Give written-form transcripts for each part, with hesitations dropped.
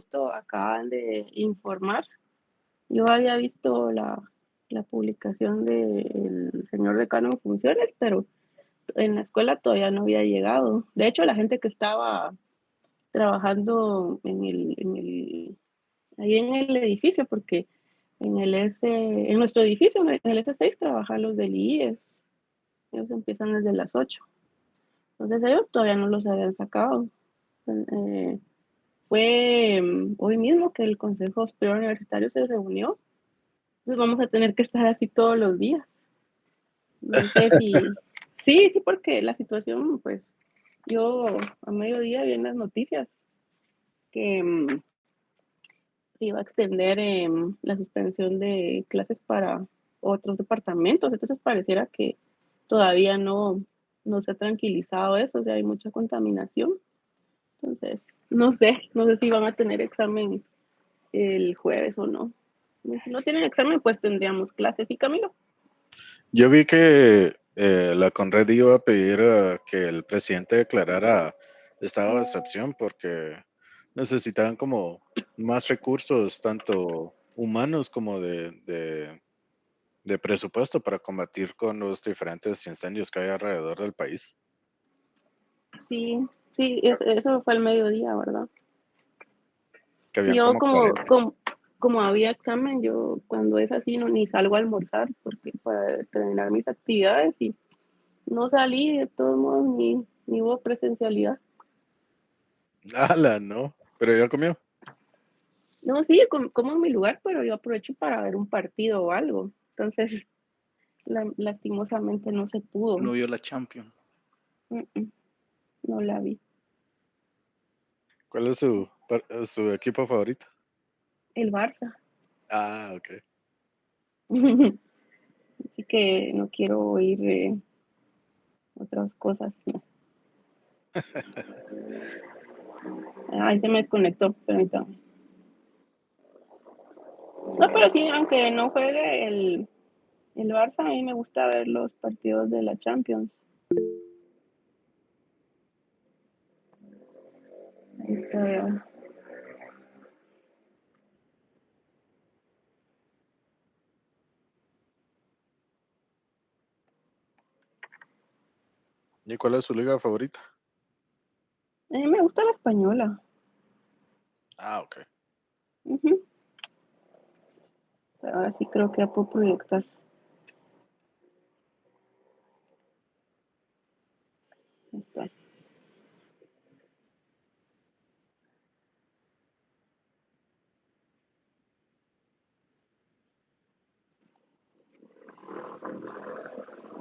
justo acaban de informar. Yo había visto la publicación del señor decano en funciones, pero en la escuela todavía no había llegado. De hecho, la gente que estaba trabajando ahí en el edificio, porque en nuestro edificio, en el S6, trabajan los del IES. Ellos empiezan desde las 8. Entonces ellos todavía no los habían sacado. Fue hoy mismo que el Consejo Superior Universitario se reunió. Entonces vamos a tener que estar así todos los días. No sé si... Sí, porque la situación, pues, yo a mediodía vi en las noticias que se iba a extender la suspensión de clases para otros departamentos. Entonces pareciera que todavía no se ha tranquilizado eso, o sea, hay mucha contaminación. Entonces, no sé si van a tener examen el jueves o no. Si no tienen examen, pues tendríamos clases. ¿Y Camilo? Yo vi que la Conred iba a pedir que el presidente declarara estado de excepción porque necesitaban como más recursos, tanto humanos como de presupuesto para combatir con los diferentes incendios que hay alrededor del país. Sí, eso fue al mediodía, ¿verdad? Que Sí, habían yo como 40. como había examen, yo cuando es así ni salgo a almorzar porque para terminar mis actividades y no salí de todos modos ni hubo presencialidad. ¡Hala, no! Pero ya comió. No, sí, como en mi lugar, pero yo aprovecho para ver un partido o algo. Entonces, lastimosamente no se pudo. No vio la Champions. No la vi. ¿Cuál es su equipo favorito? El Barça. Ah, ok. Así que no quiero oír otras cosas. No. Ahí se me desconectó, permítame. No, pero sí, aunque no juegue el Barça, a mí me gusta ver los partidos de la Champions. Ahí está. ¿Y cuál es su liga favorita? A mí me gusta la española. Ah, ok. Pero ahora sí creo que ya puedo proyectar. Ahí está.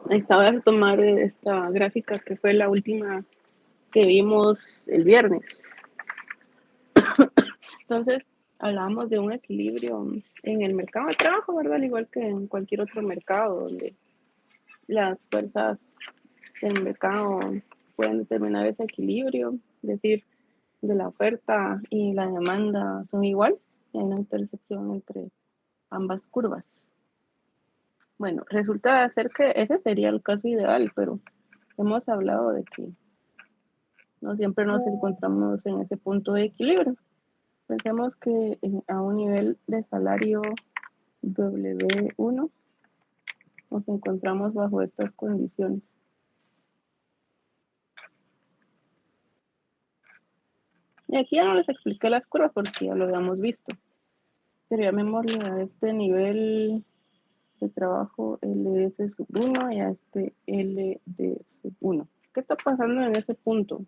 Ahí está, voy a retomar esta gráfica que fue la última que vimos el viernes. Entonces, hablábamos de un equilibrio en el mercado de trabajo, ¿verdad? Al igual que en cualquier otro mercado donde las fuerzas del mercado pueden determinar ese equilibrio, es decir, de la oferta y la demanda son iguales, hay una intersección entre ambas curvas. Bueno, resulta ser que ese sería el caso ideal, pero hemos hablado de que no siempre nos encontramos en ese punto de equilibrio. Pensemos que a un nivel de salario W1 nos encontramos bajo estas condiciones. Y aquí ya no les expliqué las curvas porque ya lo habíamos visto. Pero llamémosle a este nivel de trabajo LS1 y a este LD1. ¿Qué está pasando en ese punto?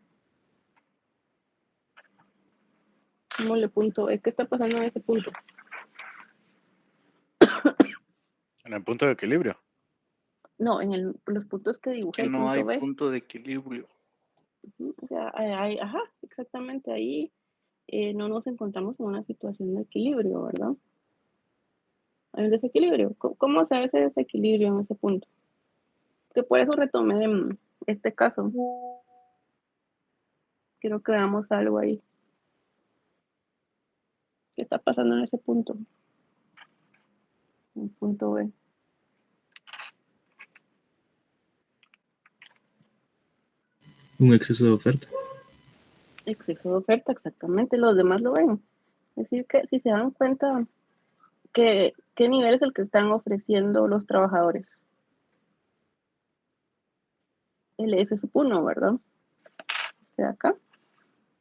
¿Cómo le punto? ¿Qué está pasando en ese punto? En el punto de equilibrio. No, en los puntos que dibujé, Que el no hay punto B. punto de equilibrio. O sea, ajá, exactamente ahí no nos encontramos en una situación de equilibrio, ¿verdad? Hay un desequilibrio. ¿Cómo se hace ese desequilibrio en ese punto? Que por eso retomé este caso. Quiero que veamos algo ahí. ¿Qué está pasando en ese punto? En el punto B. Un exceso de oferta. Exceso de oferta, exactamente. Los demás lo ven. Es decir, que si se dan cuenta, ¿qué nivel es el que están ofreciendo los trabajadores? El S1, ¿verdad? Este de acá.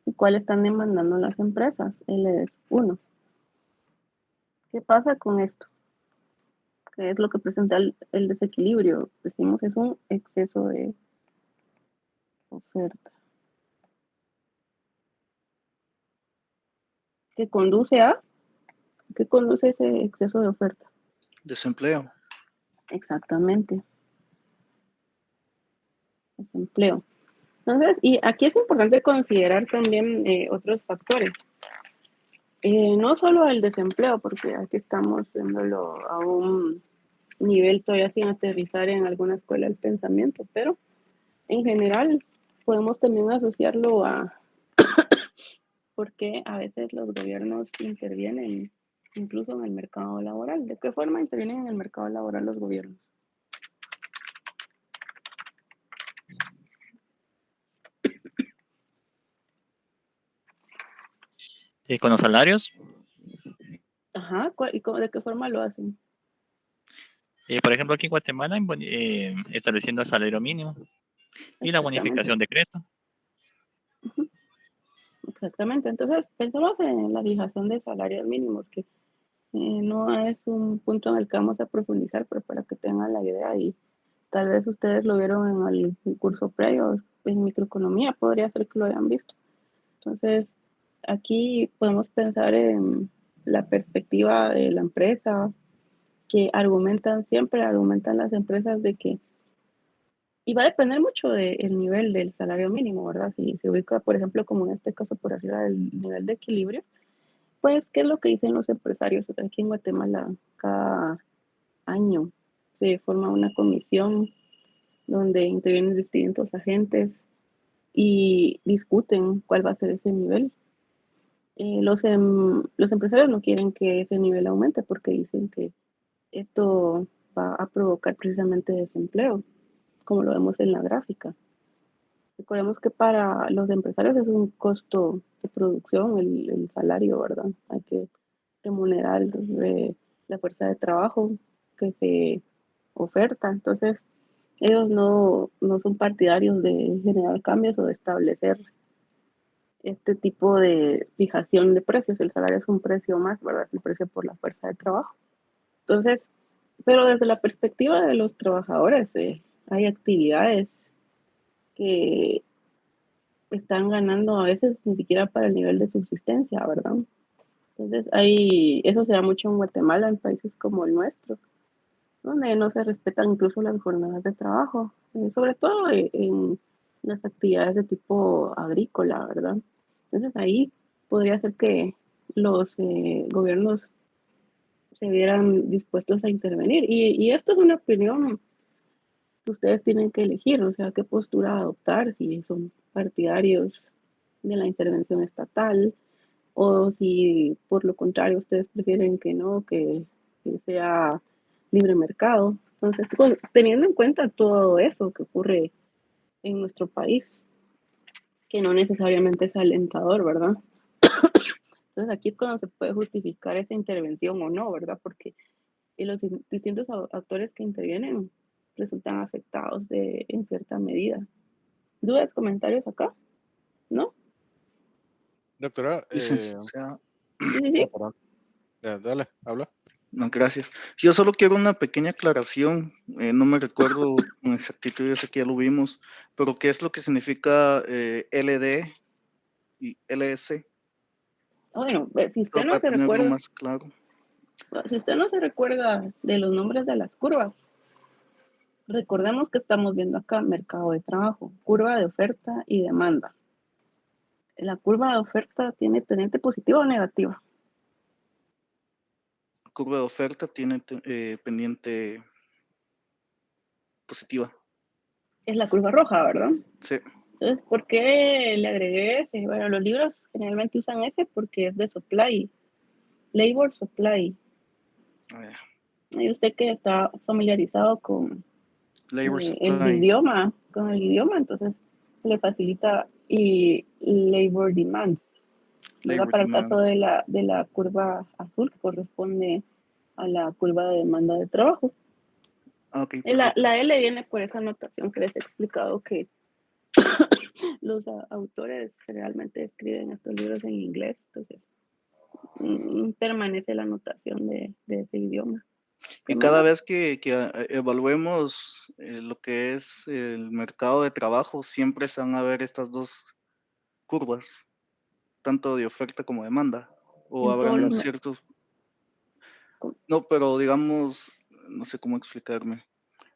¿Y cuál están demandando las empresas? El S1. ¿Qué pasa con esto? ¿Qué es lo que presenta el desequilibrio? Decimos que es un exceso de oferta. ¿Qué conduce a? ¿Qué conduce ese exceso de oferta? Desempleo. Exactamente. Desempleo. Entonces, y aquí es importante considerar también otros factores. No solo el desempleo, porque aquí estamos viéndolo a un nivel todavía sin aterrizar en alguna escuela del pensamiento, pero en general podemos también asociarlo a por qué a veces los gobiernos intervienen incluso en el mercado laboral. ¿De qué forma intervienen en el mercado laboral los gobiernos? Con los salarios, Ajá, ¿y de qué forma lo hacen? por ejemplo, aquí en Guatemala, estableciendo el salario mínimo y la Exactamente. bonificación de crédito. Exactamente. Entonces, pensamos en la fijación de salarios mínimos, que no es un punto en el que vamos a profundizar, pero para que tengan la idea y tal vez ustedes lo vieron en el curso previo en microeconomía, podría ser que lo hayan visto. Entonces, aquí podemos pensar en la perspectiva de la empresa, que siempre argumentan las empresas de que, y va a depender mucho del nivel del salario mínimo, ¿verdad? Si se ubica, por ejemplo, como en este caso, por arriba del nivel de equilibrio, pues, ¿qué es lo que dicen los empresarios? Aquí en Guatemala, cada año se forma una comisión donde intervienen distintos agentes y discuten cuál va a ser ese nivel. Los empresarios no quieren que ese nivel aumente porque dicen que esto va a provocar precisamente desempleo, como lo vemos en la gráfica. Recordemos que para los empresarios es un costo de producción el salario, ¿verdad? Hay que remunerar la fuerza de trabajo que se oferta. Entonces, ellos no son partidarios de generar cambios o de establecer este tipo de fijación de precios. El salario es un precio más, ¿verdad? Es el precio por la fuerza de trabajo. Entonces, pero desde la perspectiva de los trabajadores, hay actividades que están ganando a veces ni siquiera para el nivel de subsistencia, ¿verdad? Entonces, eso se da mucho en Guatemala, en países como el nuestro, donde no se respetan incluso las jornadas de trabajo, sobre todo en las actividades de tipo agrícola, ¿verdad? Entonces, ahí podría ser que los gobiernos se vieran dispuestos a intervenir. Y esto es una opinión que ustedes tienen que elegir, o sea, qué postura adoptar, si son partidarios de la intervención estatal o si por lo contrario ustedes prefieren que no, que sea libre mercado. Entonces, teniendo en cuenta todo eso que ocurre en nuestro país, que no necesariamente es alentador, ¿verdad? Entonces aquí es cuando se puede justificar esa intervención o no, ¿verdad? Porque los distintos actores que intervienen resultan afectados en cierta medida. ¿Dudas, comentarios acá? ¿No? Doctora, Licenciada. Sí, sí, sí. perdón. Dale, habla. No, gracias. Yo solo quiero una pequeña aclaración. No me recuerdo con exactitud, yo sé que ya lo vimos, pero ¿qué es lo que significa LD y LS? Bueno, si usted Solo no para se tenerlo recuerda, más claro. si usted no se recuerda de los nombres de las curvas, recordemos que estamos viendo acá mercado de trabajo, curva de oferta y demanda. La curva de oferta tiene pendiente positiva o negativa. Curva de oferta tiene pendiente positiva. Es la curva roja, ¿verdad? Sí. Entonces, ¿por qué le agregué ese? Bueno, los libros generalmente usan ese porque es de supply, labor supply. Y usted que está familiarizado con Labor el supply. idioma, entonces se le facilita y labor demand. ¿verdad? Para el caso de la curva azul, que corresponde a la curva de demanda de trabajo. Ok, La L viene por esa notación que les he explicado, que los autores generalmente escriben estos libros en inglés, entonces permanece la notación de ese idioma. y cada vez que evaluemos lo que es el mercado de trabajo, siempre se van a ver estas dos curvas, tanto de oferta como demanda, o En todos habrán los ciertos... No, pero digamos, no sé cómo explicarme.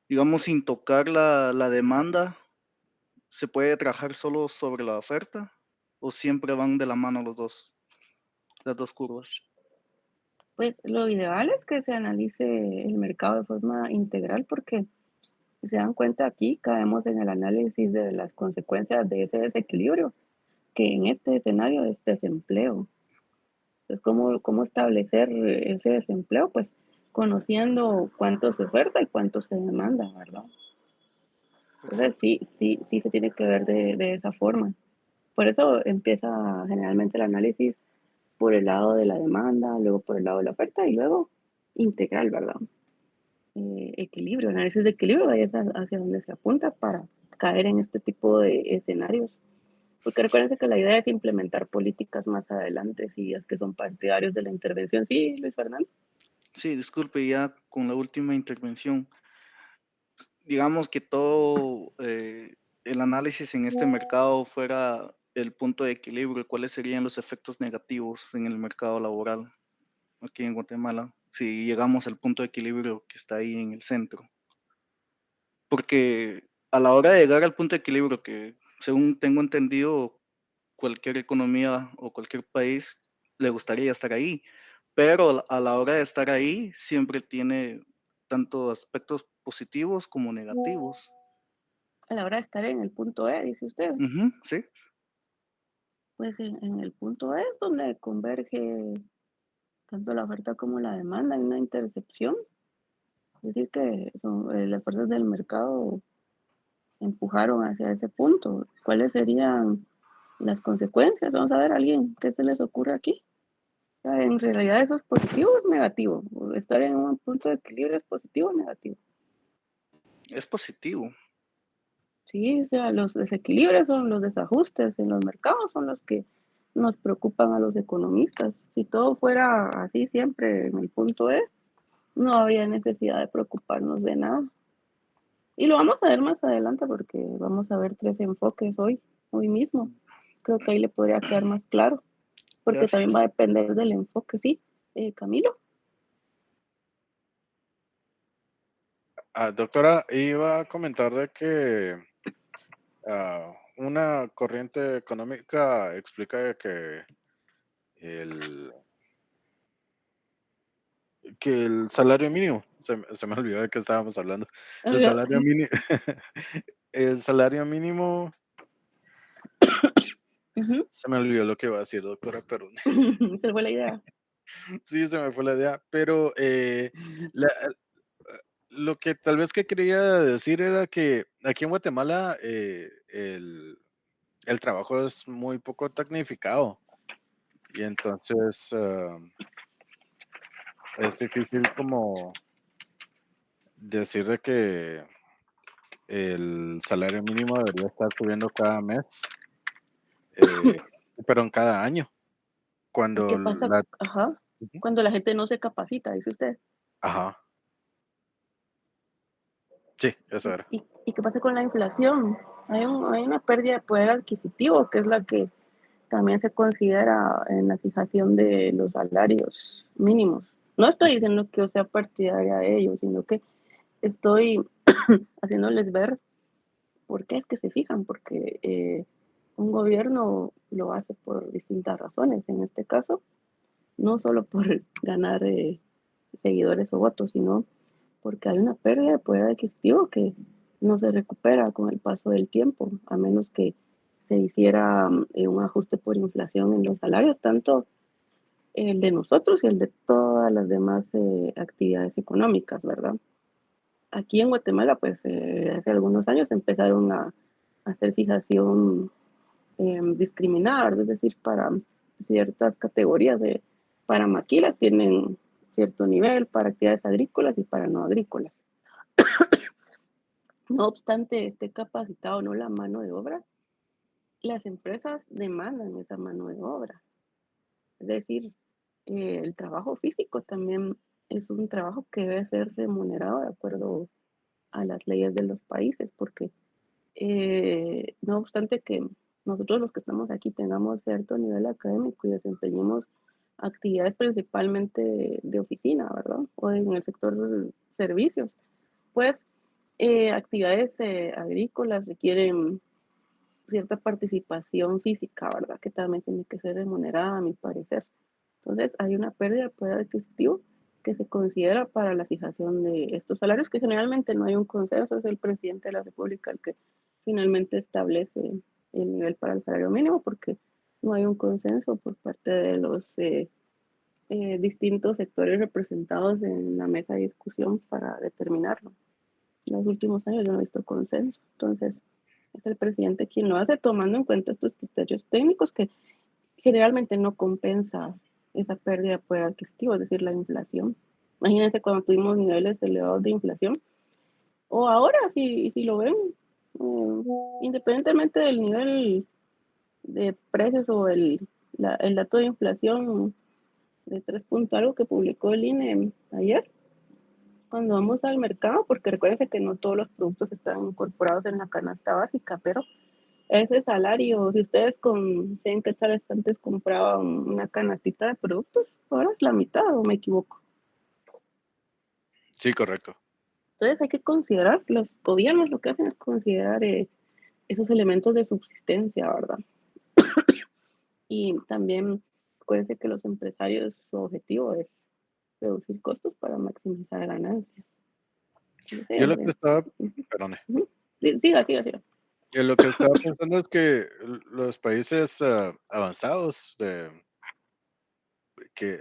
Digamos, sin tocar la demanda, ¿se puede trabajar solo sobre la oferta? ¿O siempre van de la mano las dos curvas? Pues lo ideal es que se analice el mercado de forma integral, porque si se dan cuenta aquí, caemos en el análisis de las consecuencias de ese desequilibrio, que en este escenario es desempleo. Entonces, ¿cómo establecer ese desempleo? Pues conociendo cuánto se oferta y cuánto se demanda, ¿verdad? Entonces sí se tiene que ver de esa forma. Por eso empieza generalmente el análisis por el lado de la demanda, luego por el lado de la oferta y luego integral, ¿verdad? Equilibrio, análisis de equilibrio, ahí es hacia donde se apunta para caer en este tipo de escenarios. Porque recuérdense que la idea es implementar políticas más adelante, si es que son partidarios de la intervención. Sí, Luis Fernando. Sí, disculpe, ya con la última intervención. Digamos que todo el análisis en este mercado fuera el punto de equilibrio, ¿cuáles serían los efectos negativos en el mercado laboral aquí en Guatemala si llegamos al punto de equilibrio que está ahí en el centro? Porque a la hora de llegar al punto de equilibrio, que según tengo entendido, cualquier economía o cualquier país le gustaría estar ahí, pero a la hora de estar ahí siempre tiene tanto aspectos positivos como negativos. A la hora de estar en el punto E, dice usted. Ujú, sí, Pues en el punto E es donde converge tanto la oferta como la demanda, hay una intercepción. Es decir, que las fuerzas del mercado empujaron hacia ese punto. ¿Cuáles serían las consecuencias? Vamos a ver, alguien, ¿qué se les ocurre aquí? O sea, en realidad eso es positivo o es negativo. Estar en un punto de equilibrio es positivo o negativo. es positivo. Sí, o sea, los desequilibrios son los desajustes en los mercados, son los que nos preocupan a los economistas. Si todo fuera así siempre en el punto E, no habría necesidad de preocuparnos de nada. Y lo vamos a ver más adelante porque vamos a ver 3 enfoques hoy mismo. Creo que ahí le podría quedar más claro, porque también Gracias. va a depender del enfoque, ¿sí? Camilo. Doctora, iba a comentar de que una corriente económica explica el, que el salario mínimo, se me olvidó de qué estábamos hablando, el salario mínimo, el salario mínimo, se me olvidó lo que iba a decir, doctora, perdón. Se fue la idea. Sí, se me fue la idea, pero lo que tal vez que quería decir era que aquí en Guatemala el trabajo es muy poco tecnificado y entonces es difícil como decir de que el salario mínimo debería estar subiendo cada mes, eh, pero en cada año, ¿Y cuando qué pasa? la... Ajá. Ujú. Cuando la gente no se capacita, dice usted. Ajá, sí, eso era. ¿Y qué pasa con la inflación? Hay una pérdida de poder adquisitivo, que es la que también se considera en la fijación de los salarios mínimos. No estoy diciendo que yo sea partidaria de ellos, sino que estoy haciéndoles ver por qué es que se fijan, porque un gobierno lo hace por distintas razones. En este caso, no solo por ganar seguidores o votos, sino porque hay una pérdida de poder adquisitivo que no se recupera con el paso del tiempo, a menos que se hiciera un ajuste por inflación en los salarios, tanto el de nosotros y el de todas las demás actividades económicas, ¿verdad? Aquí en Guatemala, pues hace algunos años empezaron a hacer fijación discriminada, es decir, para ciertas categorías para maquilas tienen cierto nivel, para actividades agrícolas y para no agrícolas. No obstante esté capacitado o no la mano de obra, las empresas demandan esa mano de obra. Es decir, el trabajo físico también es un trabajo que debe ser remunerado de acuerdo a las leyes de los países, porque no obstante que nosotros los que estamos aquí tengamos cierto nivel académico y desempeñemos actividades principalmente de oficina, ¿verdad? O en el sector de servicios, pues actividades agrícolas requieren cierta participación física, ¿verdad? Que también tiene que ser remunerada, a mi parecer. Entonces, hay una pérdida de poder adquisitivo que se considera para la fijación de estos salarios, que generalmente no hay un consenso, es el presidente de la República el que finalmente establece el nivel para el salario mínimo, porque no hay un consenso por parte de los distintos sectores representados en la mesa de discusión para determinarlo. En los últimos años yo no he visto consenso, entonces es el presidente quien lo hace tomando en cuenta estos criterios técnicos que generalmente no compensa esa pérdida de poder adquisitivo, es decir, la inflación. Imagínense cuando tuvimos niveles elevados de inflación, o ahora, si lo ven, independientemente del nivel de precios o el dato de inflación de 3 puntos algo que publicó el INE ayer, cuando vamos al mercado, porque recuérdense que no todos los productos están incorporados en la canasta básica, pero ese salario, si ustedes con 100 quetzales antes compraban una canastita de productos, ahora es la mitad, ¿o me equivoco? Sí, correcto. Entonces hay que considerar, los gobiernos lo que hacen es considerar esos elementos de subsistencia, ¿verdad? Y también acuérdense que los empresarios, su objetivo es reducir costos para maximizar ganancias. Yo lo que estaba, perdone, Siga. lo que estaba pensando es que los países avanzados que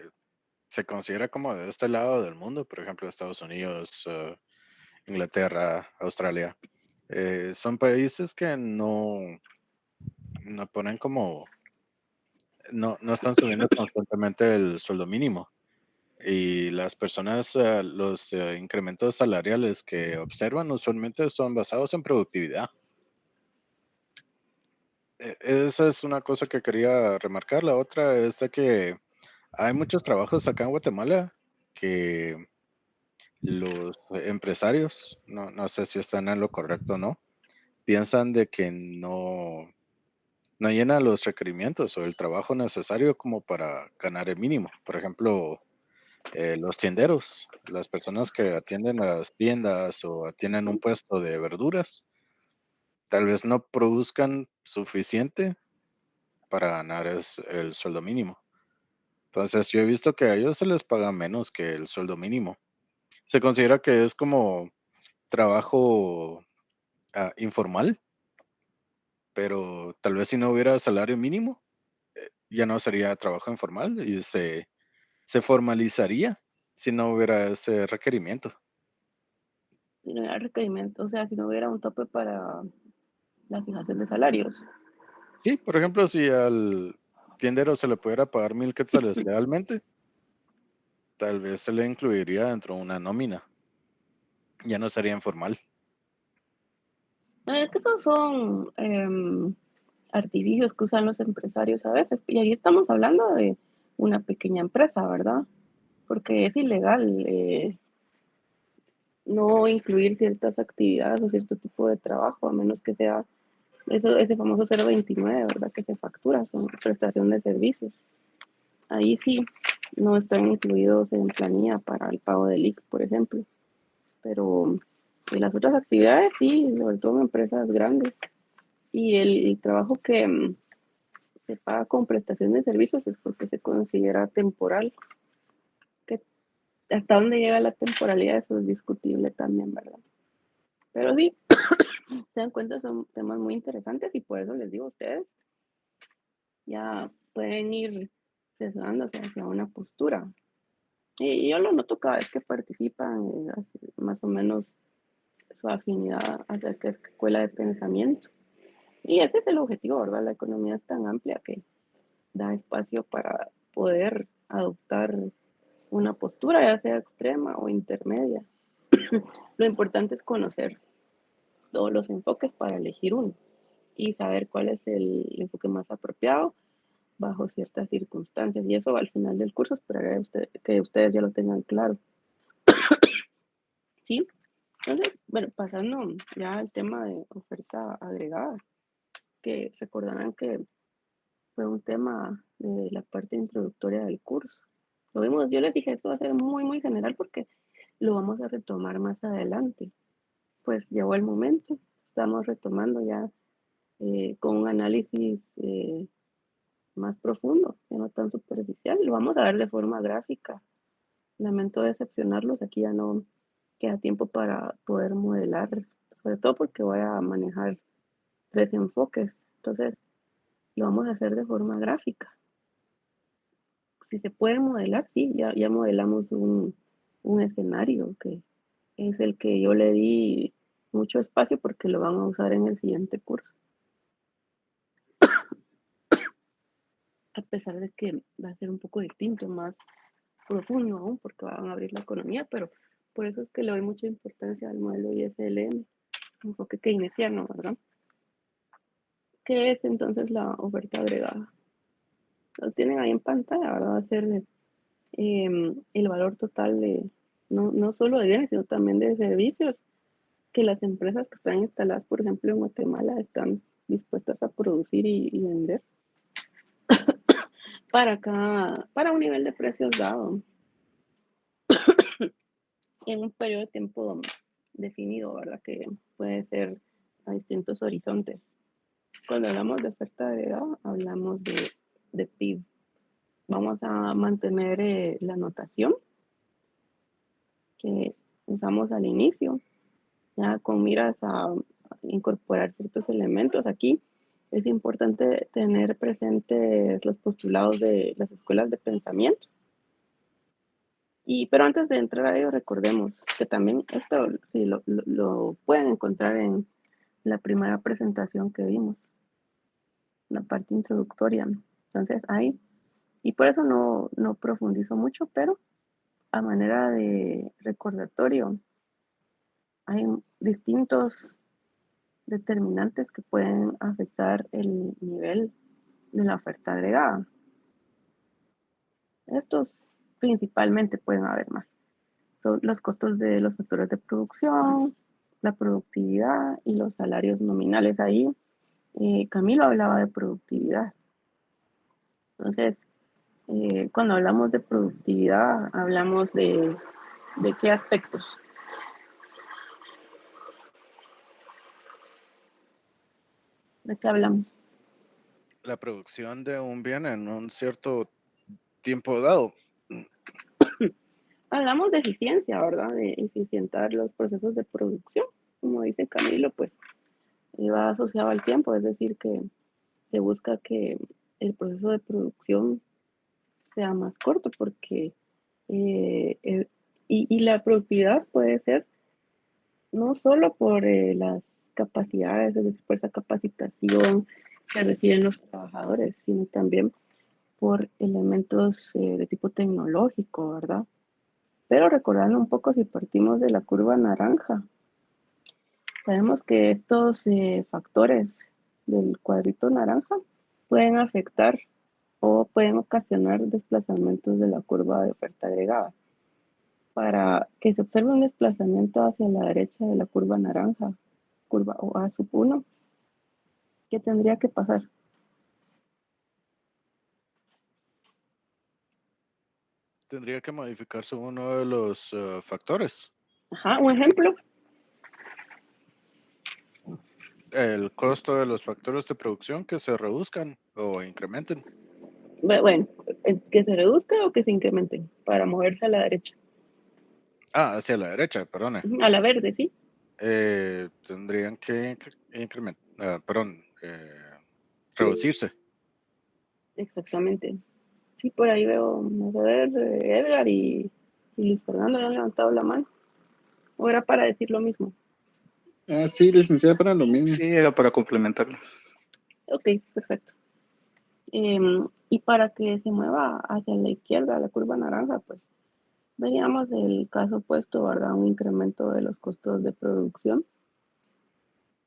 se considera como de este lado del mundo, por ejemplo, Estados Unidos, Inglaterra, Australia, son países que no ponen como, no están subiendo constantemente el sueldo mínimo. Y las personas, los incrementos salariales que observan usualmente son basados en productividad. Esa es una cosa que quería remarcar. La otra es de que hay muchos trabajos acá en Guatemala que los empresarios, no sé si están en lo correcto o no, piensan de que no llena los requerimientos o el trabajo necesario como para ganar el mínimo. Por ejemplo, los tienderos, las personas que atienden las tiendas o atienden un puesto de verduras, tal vez no produzcan suficiente para ganar el sueldo mínimo. Entonces, yo he visto que a ellos se les paga menos que el sueldo mínimo. Se considera que es como trabajo informal, pero tal vez si no hubiera salario mínimo, ya no sería trabajo informal y se formalizaría si no hubiera ese requerimiento. Si no hubiera requerimiento, o sea, si no hubiera un tope para la fijación de salarios. Sí, por ejemplo, si al tiendero se le pudiera pagar 1,000 quetzales legalmente, tal vez se le incluiría dentro de una nómina. Ya no sería informal. Es que esos son artificios que usan los empresarios a veces. Y ahí estamos hablando de una pequeña empresa, ¿verdad? Porque es ilegal no incluir ciertas actividades o cierto tipo de trabajo, a menos que sea ese famoso 029, ¿verdad? Que se factura, son prestación de servicios. Ahí sí no están incluidos en planilla para el pago del IX, por ejemplo. Pero en las otras actividades sí, sobre todo en empresas grandes. Y el trabajo que se paga con prestación de servicios es porque se considera temporal. Que hasta dónde llega la temporalidad, eso es discutible también, ¿verdad? Pero sí, se dan cuenta, son temas muy interesantes y por eso les digo a ustedes, ya pueden ir sesgándose hacia una postura. Y yo lo noto cada vez que participan, más o menos su afinidad hacia qué escuela de pensamiento. Y ese es el objetivo, ¿verdad? La economía es tan amplia que da espacio para poder adoptar una postura, ya sea extrema o intermedia. Lo importante es conocer todos los enfoques para elegir uno y saber cuál es el enfoque más apropiado bajo ciertas circunstancias. Y eso al final del curso esperaré que ustedes ya lo tengan claro. ¿Sí? Entonces, bueno, pasando ya al tema de oferta agregada, que recordarán que fue un tema de la parte introductoria del curso. Lo vimos, yo les dije, esto va a ser muy, muy general porque lo vamos a retomar más adelante. Pues llegó el momento, estamos retomando ya con un análisis más profundo, ya no tan superficial. Lo vamos a ver de forma gráfica. Lamento decepcionarlos, aquí ya no queda tiempo para poder modelar, sobre todo porque voy a manejar 3 enfoques. Entonces, lo vamos a hacer de forma gráfica. Si se puede modelar, sí, ya modelamos un escenario que es el que yo le di mucho espacio porque lo van a usar en el siguiente curso. A pesar de que va a ser un poco distinto, más profundo aún, porque van a abrir la economía, pero por eso es que le doy mucha importancia al modelo ISLM, enfoque keynesiano, ¿verdad? ¿Qué es entonces la oferta agregada? Lo tienen ahí en pantalla, ¿verdad? Va a ser el valor total de, no solo de bienes, sino también de servicios que las empresas que están instaladas, por ejemplo, en Guatemala, están dispuestas a producir y vender para un nivel de precios dado en un periodo de tiempo definido, ¿verdad? Que puede ser a distintos horizontes. Cuando hablamos de oferta agregada, hablamos de PIB. Vamos a mantener la notación que usamos al inicio, ya con miras a incorporar ciertos elementos aquí. Es importante tener presentes los postulados de las escuelas de pensamiento. Pero antes de entrar a ello, recordemos que también esto sí, lo pueden encontrar en la primera presentación que vimos, la parte introductoria. Entonces, ahí, y por eso no profundizo mucho, pero a manera de recordatorio, hay distintos determinantes que pueden afectar el nivel de la oferta agregada. Estos principalmente, pueden haber más. Son los costos de los factores de producción, la productividad y los salarios nominales. Ahí Camilo hablaba de productividad. Entonces, cuando hablamos de productividad, hablamos de qué aspectos. ¿De qué hablamos? La producción de un bien en un cierto tiempo dado. Hablamos de eficiencia, ¿verdad? De eficientar los procesos de producción. Como dice Camilo, pues va asociado al tiempo, es decir, que se busca que el proceso de producción sea más corto porque y la productividad puede ser no solo por las capacidades, es decir, por esa capacitación que reciben los trabajadores, sino también por elementos de tipo tecnológico, ¿verdad? Pero recordando un poco si partimos de la curva naranja, sabemos que estos factores del cuadrito naranja pueden afectar o pueden ocasionar desplazamientos de la curva de oferta agregada. Para que se observe un desplazamiento hacia la derecha de la curva naranja, curva o A1, ¿qué tendría que pasar? Tendría que modificarse uno de los factores. Ajá, un ejemplo. El costo de los factores de producción que se reduzcan o incrementen. Bueno, que se reduzca o que se incrementen para moverse a la derecha. Hacia la derecha, perdone. A la verde, ¿sí? Tendrían que reducirse. Exactamente. Sí, por ahí veo, vamos a ver, Edgar y Luis Fernando han levantado la mano. ¿O era para decir lo mismo? Sí, licenciada, para lo mismo. Sí, era para complementarlo. Ok, perfecto. Y para que se mueva hacia la izquierda, la curva naranja, pues veríamos el caso opuesto, ¿verdad? Un incremento de los costos de producción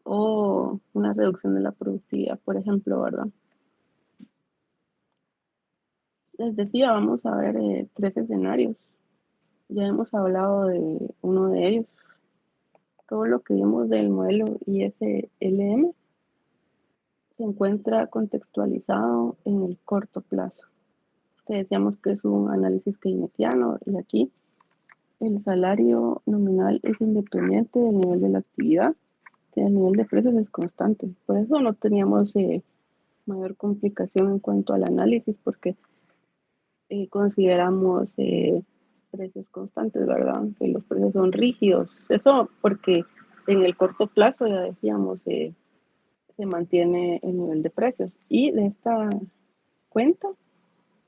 o una reducción de la productividad, por ejemplo, ¿verdad? Les decía, vamos a ver 3 escenarios. Ya hemos hablado de uno de ellos. Todo lo que vimos del modelo ISLM se encuentra contextualizado en el corto plazo. Te decíamos que es un análisis keynesiano y aquí el salario nominal es independiente del nivel de la actividad, el nivel de precios es constante. Por eso no teníamos mayor complicación en cuanto al análisis, porque consideramos precios constantes, ¿verdad? Que los precios son rígidos. Eso porque en el corto plazo, ya decíamos, se mantiene el nivel de precios. Y de esta cuenta,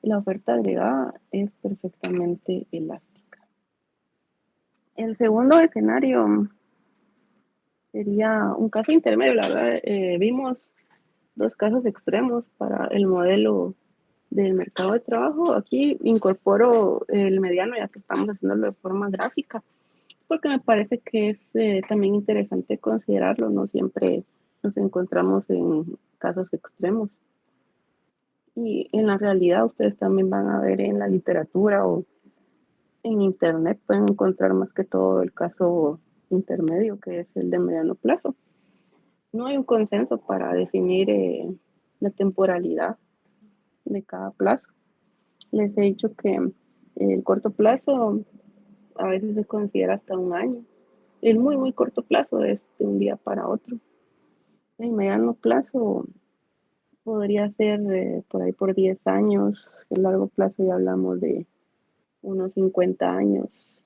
la oferta agregada es perfectamente elástica. El segundo escenario sería un caso intermedio, la verdad. Vimos 2 casos extremos para el modelo del mercado de trabajo. Aquí incorporo el mediano, ya que estamos haciéndolo de forma gráfica, porque me parece que es también interesante considerarlo. No siempre nos encontramos en casos extremos. Y en la realidad ustedes también van a ver en la literatura o en internet, pueden encontrar más que todo el caso intermedio, que es el de mediano plazo. No hay un consenso para definir la temporalidad de cada plazo. Les he dicho que el corto plazo a veces se considera hasta un año. El muy, muy corto plazo es de un día para otro. El mediano plazo podría ser por ahí por 10 años. El largo plazo ya hablamos de unos 50 años.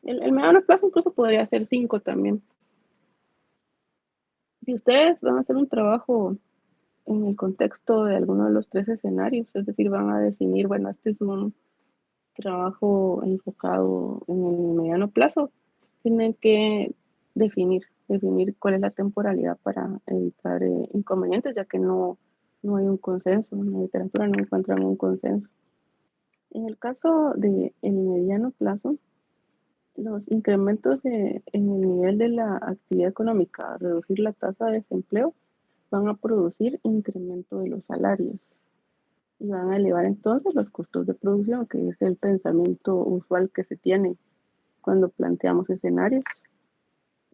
El mediano plazo incluso podría ser 5 también. Si ustedes van a hacer un trabajo en el contexto de alguno de los 3 escenarios, es decir, van a definir, bueno, este es un trabajo enfocado en el mediano plazo, tienen que definir cuál es la temporalidad para evitar inconvenientes, ya que no hay un consenso, en la literatura no encuentran un consenso. En el caso del mediano plazo, los incrementos en el nivel de la actividad económica, reducir la tasa de desempleo, van a producir incremento de los salarios y van a elevar entonces los costos de producción, que es el pensamiento usual que se tiene cuando planteamos escenarios.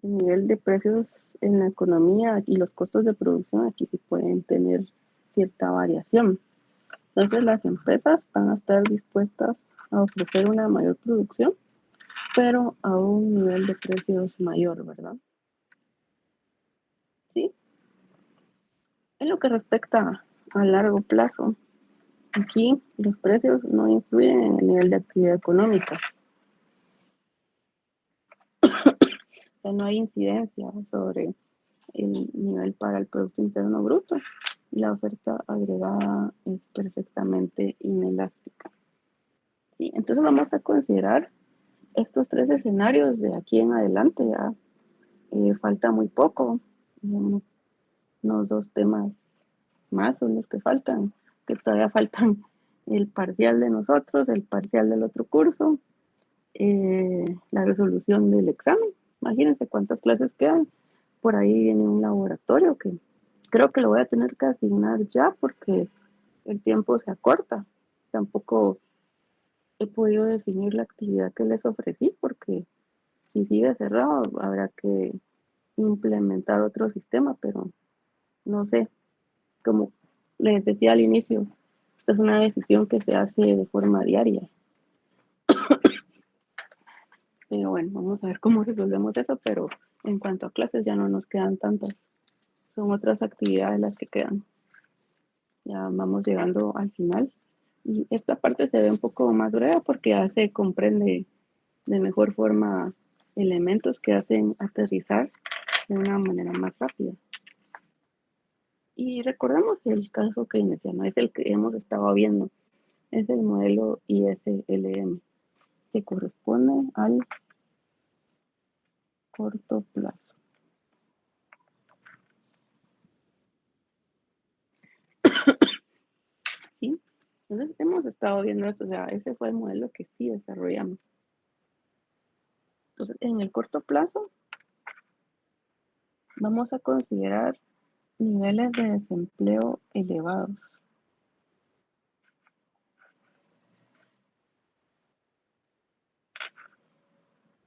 El nivel de precios en la economía y los costos de producción aquí sí pueden tener cierta variación. Entonces las empresas van a estar dispuestas a ofrecer una mayor producción, pero a un nivel de precios mayor, ¿verdad? Sí. En lo que respecta a largo plazo, aquí los precios no influyen en el nivel de actividad económica. O sea, no hay incidencia sobre el nivel para el Producto Interno Bruto. La oferta agregada es perfectamente inelástica. ¿Sí? Entonces vamos a considerar estos 3 escenarios de aquí en adelante. Ya falta muy poco. Unos 2 temas más son los que faltan, que todavía faltan el parcial de nosotros, el parcial del otro curso, la resolución del examen. Imagínense cuántas clases quedan. Por ahí viene un laboratorio que creo que lo voy a tener que asignar ya porque el tiempo se acorta. Tampoco he podido definir la actividad que les ofrecí porque si sigue cerrado habrá que implementar otro sistema, pero no sé, como les decía al inicio, esta es una decisión que se hace de forma diaria. Pero bueno, vamos a ver cómo resolvemos eso, pero en cuanto a clases ya no nos quedan tantas. Son otras actividades las que quedan. Ya vamos llegando al final. Y esta parte se ve un poco más breve porque ya se comprende de mejor forma elementos que hacen aterrizar de una manera más rápida. Y recordemos el caso keynesiano, es el que hemos estado viendo, es el modelo ISLM, que corresponde al corto plazo. ¿Sí? Entonces, hemos estado viendo esto, o sea, ese fue el modelo que sí desarrollamos. Entonces, en el corto plazo, vamos a considerar niveles de desempleo elevados.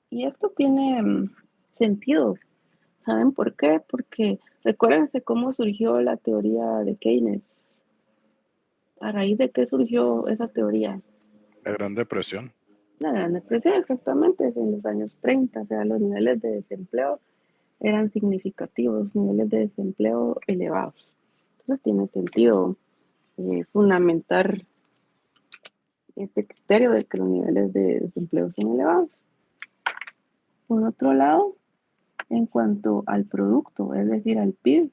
Y esto tiene sentido. ¿Saben por qué? Porque recuérdense cómo surgió la teoría de Keynes. ¿A raíz de qué surgió esa teoría? La Gran Depresión. La Gran Depresión, exactamente, es en los años 30, o sea, los niveles de desempleo eran significativos, niveles de desempleo elevados. Entonces tiene sentido fundamentar este criterio de que los niveles de desempleo son elevados. Por otro lado, en cuanto al producto, es decir, al PIB,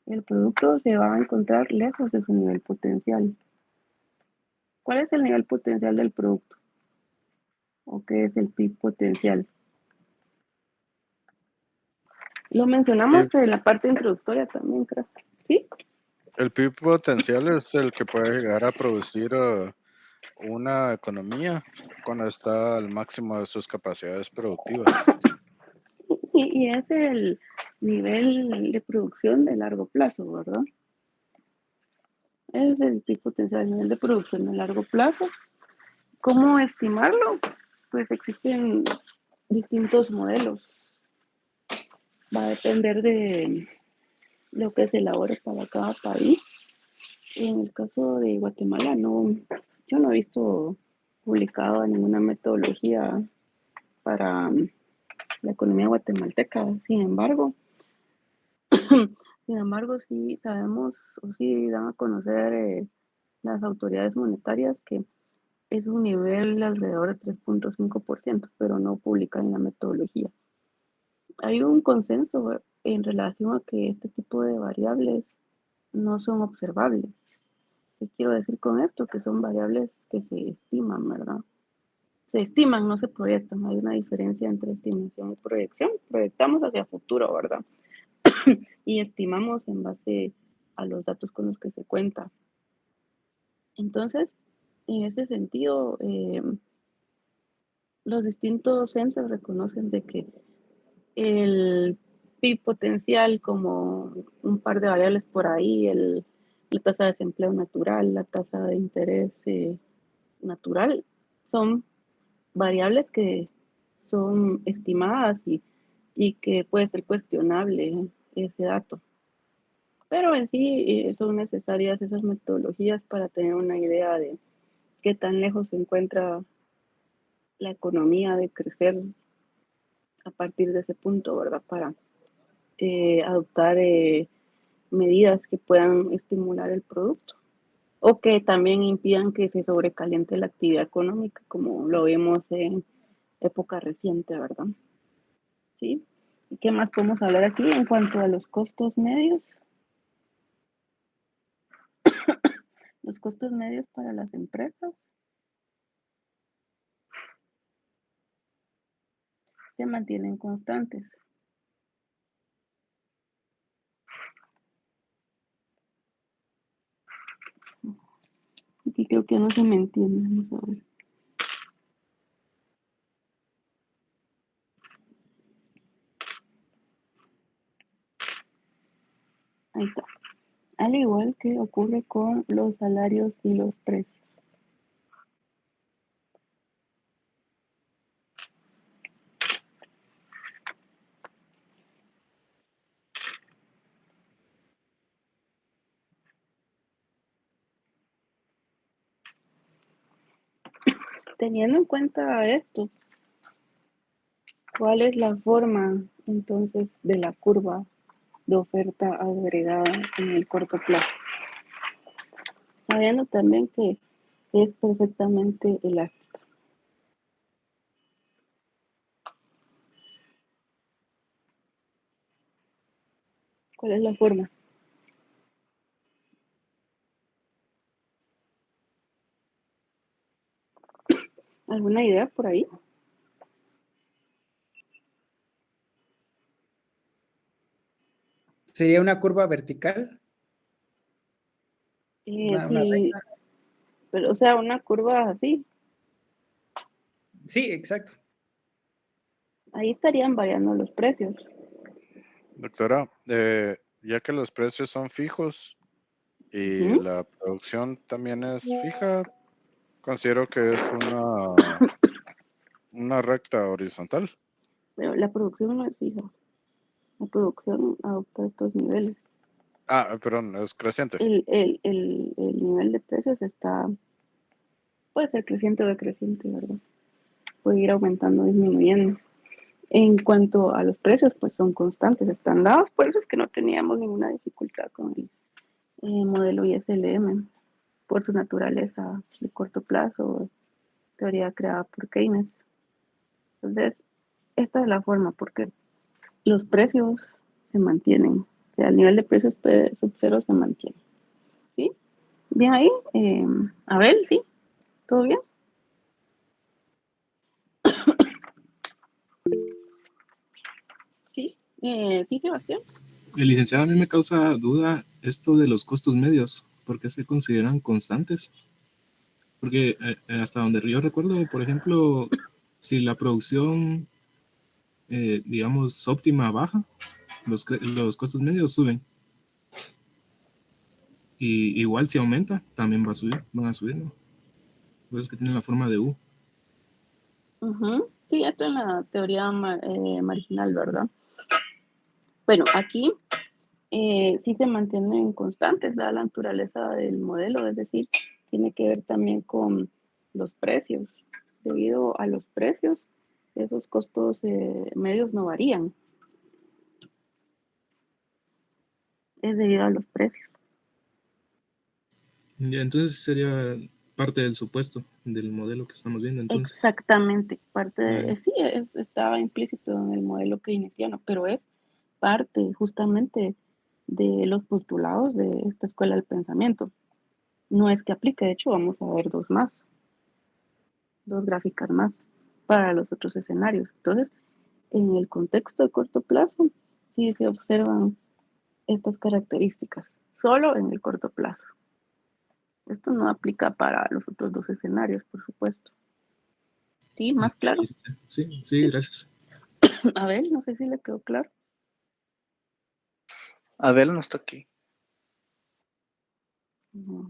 el producto se va a encontrar lejos de su nivel potencial. ¿Cuál es el nivel potencial del producto? ¿O qué es el PIB potencial? Lo mencionamos Sí, en la parte introductoria también, creo. ¿Sí? el PIB potencial es el que puede llegar a producir una economía cuando está al máximo de sus capacidades productivas. Sí, y es el nivel de producción de largo plazo, ¿verdad? Es el PIB potencial, el nivel de producción de largo plazo. ¿Cómo estimarlo? Pues existen distintos modelos. Va a depender de lo que se elabore para cada país. En el caso de Guatemala, yo no he visto publicado ninguna metodología para la economía guatemalteca. Sin embargo, sí sabemos o sí dan a conocer las autoridades monetarias que es un nivel alrededor de 3.5%, pero no publican la metodología. Hay un consenso en relación a que este tipo de variables no son observables. ¿Qué quiero decir con esto? Que son variables que se estiman, ¿verdad? Se estiman, no se proyectan. Hay una diferencia entre estimación y proyección. Proyectamos hacia futuro, ¿verdad? Y estimamos en base a los datos con los que se cuenta. Entonces, en ese sentido, los distintos centros reconocen de que el PIB potencial como un par de variables por ahí, la tasa de desempleo natural, la tasa de interés natural, son variables que son estimadas y que puede ser cuestionable ese dato. Pero en sí son necesarias esas metodologías para tener una idea de qué tan lejos se encuentra la economía de crecer a partir de ese punto, ¿verdad? Para adoptar medidas que puedan estimular el producto o que también impidan que se sobrecaliente la actividad económica, como lo vemos en época reciente, ¿verdad? ¿Sí? ¿Y qué más podemos hablar aquí en cuanto a los costos medios? Los costos medios para las empresas se mantienen constantes. Aquí creo que no se me entiende, vamos a ver. Ahí está. Al igual que ocurre con los salarios y los precios. Teniendo en cuenta esto, ¿cuál es la forma entonces de la curva de oferta agregada en el corto plazo? Sabiendo también que es perfectamente elástica. ¿Cuál es la forma? ¿Alguna idea por ahí? ¿Sería una curva vertical? Una Sí, recta. Pero, o sea, una curva así, Sí, exacto. ahí estarían variando los precios. Doctora, ya que los precios son fijos y Ujú. la producción también es fija, considero que es una recta horizontal. Pero la producción no es fija. La producción adopta estos niveles. Ah, perdón, es creciente. El nivel de precios puede ser creciente o decreciente, ¿verdad? Puede ir aumentando o disminuyendo. En cuanto a los precios, pues son constantes, están dados, por eso es que no teníamos ninguna dificultad con el modelo ISLM, por su naturaleza de corto plazo, teoría creada por Keynes. Entonces, esta es la forma, porque los precios se mantienen, o sea, el nivel de precios sub cero se mantiene. ¿Sí? Bien ahí, Abel, ¿sí? ¿Todo bien? Sí, sí, Sebastián. Licenciado, a mí me causa duda esto de los costos medios, ¿por qué se consideran constantes? Porque hasta donde yo recuerdo, por ejemplo, si la producción, digamos, óptima baja, los costos medios suben. Y igual si aumenta, también van a subir, ¿no? Pues que tiene la forma de U. Ujú. Sí, esto en la teoría marginal, ¿verdad? Bueno, aquí sí se mantienen constantes, dada la naturaleza del modelo, es decir, tiene que ver también con los precios. Debido a los precios, esos costos medios no varían, es debido a los precios. Ya, entonces sería parte del supuesto del modelo que estamos viendo, entonces. Exactamente, parte Ya. sí, estaba implícito en el modelo keynesiano, pero es parte justamente de los postulados de esta escuela del pensamiento. No es que aplique, de hecho vamos a ver dos gráficas más para los otros escenarios. Entonces, en el contexto de corto plazo, sí se observan estas características, solo en el corto plazo. Esto no aplica para los otros dos escenarios, por supuesto. ¿Sí? ¿Más claro? Sí, gracias. A ver, no sé si le quedó claro. Abel no está aquí.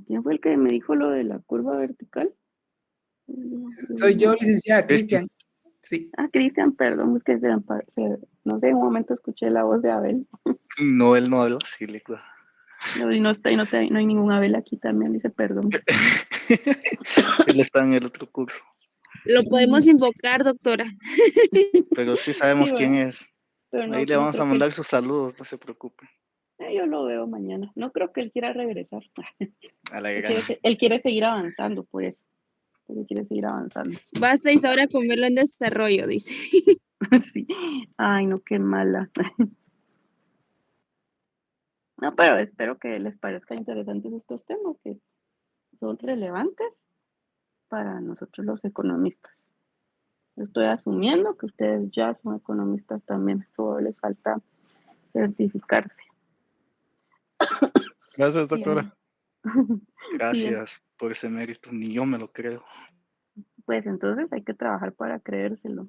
¿Quién fue el que me dijo lo de la curva vertical? Soy yo, licenciada Cristian. Sí. Ah, Cristian, perdón, es que no sé, en un momento escuché la voz de Abel. No, él no habla así, le digo. No, y no hay ningún Abel aquí también, dice perdón. Él está en el otro curso, Lo podemos invocar, doctora. pero sí sabemos Sí, quién ¿verdad? es. Pero Ahí le no vamos a creo que mandar sus saludos, no se preocupe. yo lo veo mañana. No creo que él quiera regresar. A la Él gran. él quiere seguir avanzando, por eso. Él quiere seguir avanzando. Basta, Isaura, con verlo en desarrollo, dice. Sí. Ay, no, qué mala. No, pero espero que les parezcan interesantes estos temas que son relevantes para nosotros los economistas. Estoy asumiendo que ustedes ya son economistas también, solo les falta certificarse. Gracias, Bien. doctora. Bien, Gracias por ese mérito, ni yo me lo creo. pues entonces hay que trabajar para creérselo.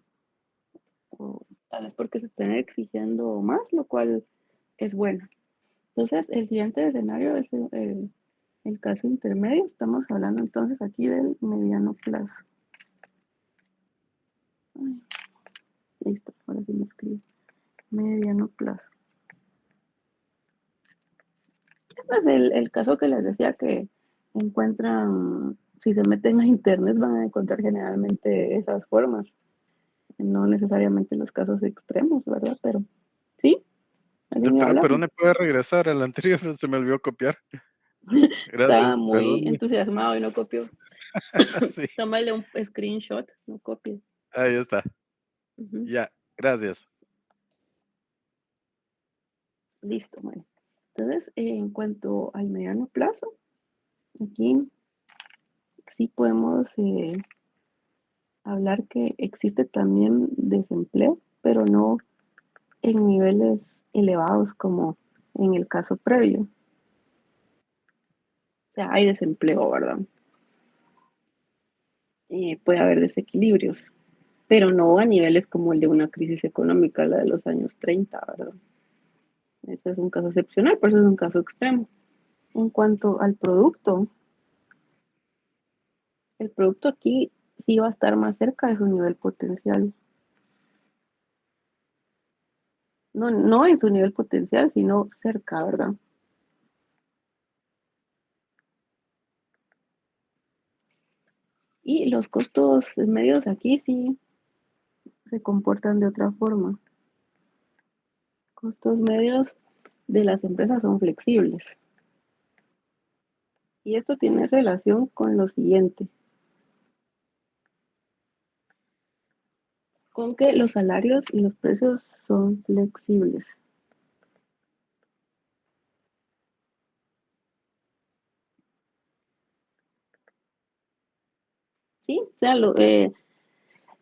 O tal vez porque se estén exigiendo más, lo cual es bueno. Entonces, el siguiente escenario es el caso intermedio. Estamos hablando entonces aquí del mediano plazo. Ay, listo, ahora sí me escribo. Mediano plazo. Este es el caso que les decía que encuentran, si se meten a internet van a encontrar generalmente esas formas, no necesariamente los casos extremos, ¿verdad? Pero sí, alguien iba a Doctora, hablar. pero ¿me puede regresar al anterior? Se me olvidó copiar. Estaba Gracias, muy perdón. entusiasmado y no copió. Sí, Tómale un screenshot, no copies. ahí está. Ujú. Ya, gracias. Listo, bueno. Entonces, en cuanto al mediano plazo, aquí sí podemos hablar que existe también desempleo, pero no en niveles elevados como en el caso previo. O sea, hay desempleo, ¿verdad? puede haber desequilibrios, pero no a niveles como el de una crisis económica, la de los años 30, ¿verdad? Ese es un caso excepcional, pero eso es un caso extremo. En cuanto al producto, el producto aquí sí va a estar más cerca de su nivel potencial. No en su nivel potencial, sino cerca, ¿verdad? Y los costos medios aquí sí se comportan de otra forma. Costos medios de las empresas son flexibles. Y esto tiene relación con lo siguiente. Con que los salarios y los precios son flexibles. Sí, o sea,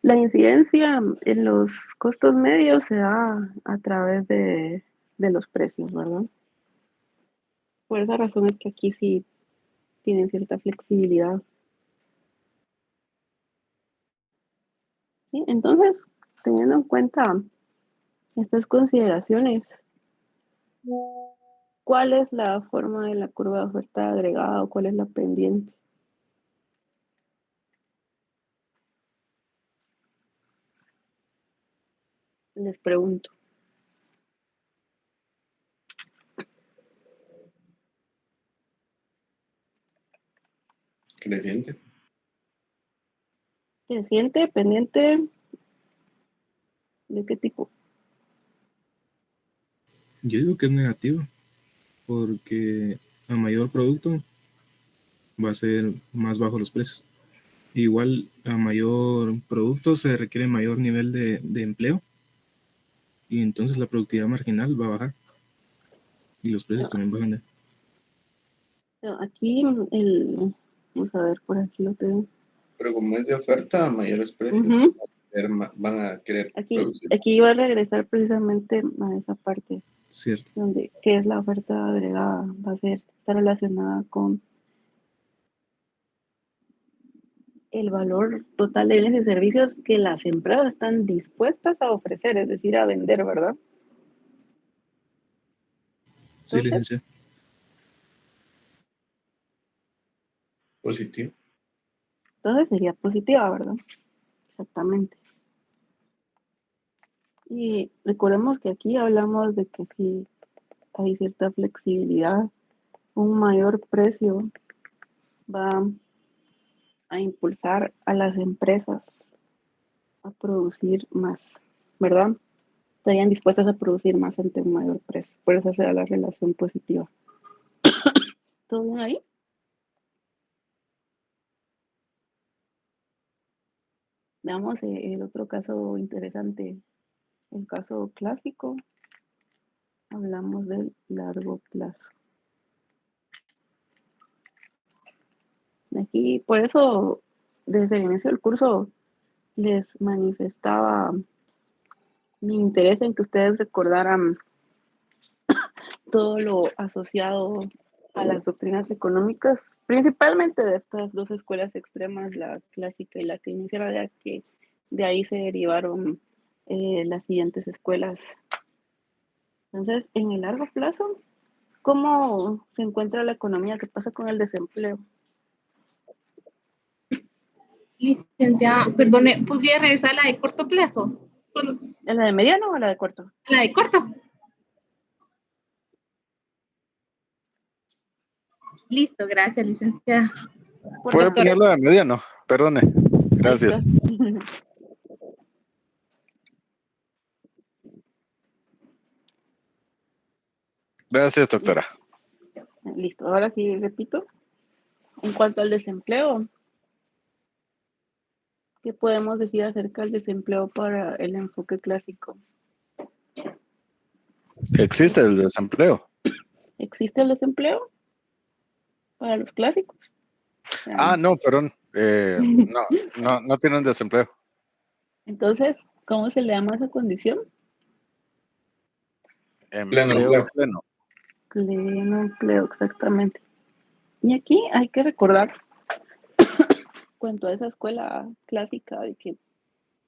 la incidencia en los costos medios se da a través de los precios, ¿verdad? Por esa razón es que aquí sí tienen cierta flexibilidad. ¿Sí? Entonces, teniendo en cuenta estas consideraciones, ¿cuál es la forma de la curva de oferta agregada o cuál es la pendiente? Les pregunto. Creciente. ¿Creciente, pendiente? ¿De qué tipo? Yo digo que es negativo, porque a mayor producto va a ser más bajo los precios. Igual a mayor producto se requiere mayor nivel de empleo y entonces la productividad marginal va a bajar y los precios también bajan. Aquí vamos a ver, por aquí lo tengo. Pero como es de oferta, a mayores precios van a querer producir. Aquí iba a regresar precisamente a esa parte. Cierto. ¿Qué es la oferta agregada? Está relacionada con el valor total de bienes y servicios que las empresas están dispuestas a ofrecer, es decir, a vender, ¿verdad? Sí, licenciado. Positivo. Entonces sería positiva, ¿verdad? Exactamente. Y recordemos que aquí hablamos de que si hay cierta flexibilidad, un mayor precio va a impulsar a las empresas a producir más, ¿verdad? Estarían dispuestas a producir más ante un mayor precio. Por eso se da la relación positiva. ¿Todo bien ahí? Veamos el otro caso interesante, el caso clásico. Hablamos del largo plazo. Aquí, por eso, desde el inicio del curso, les manifestaba mi interés en que ustedes recordaran todo lo asociado a las doctrinas económicas, principalmente de estas dos escuelas extremas, la clásica y la keynesiana, ya que de ahí se derivaron las siguientes escuelas. Entonces, en el largo plazo, ¿cómo se encuentra la economía? ¿Qué pasa con el desempleo? Licenciada, perdone, ¿podría regresar a la de corto plazo? ¿A la de mediano o a la de corto? A la de corto. Listo, gracias, licenciada. Puede ponerlo de mediano, perdone. Gracias. Gracias, doctora. Listo, ahora sí repito. En cuanto al desempleo, ¿qué podemos decir acerca del desempleo para el enfoque clásico? ¿Existe el desempleo? ¿Existe el desempleo para los clásicos? No, perdón. No tienen desempleo. Entonces, ¿cómo se le llama esa condición? Empleo pleno. Pleno empleo, exactamente. Y aquí hay que recordar cuanto a esa escuela clásica de que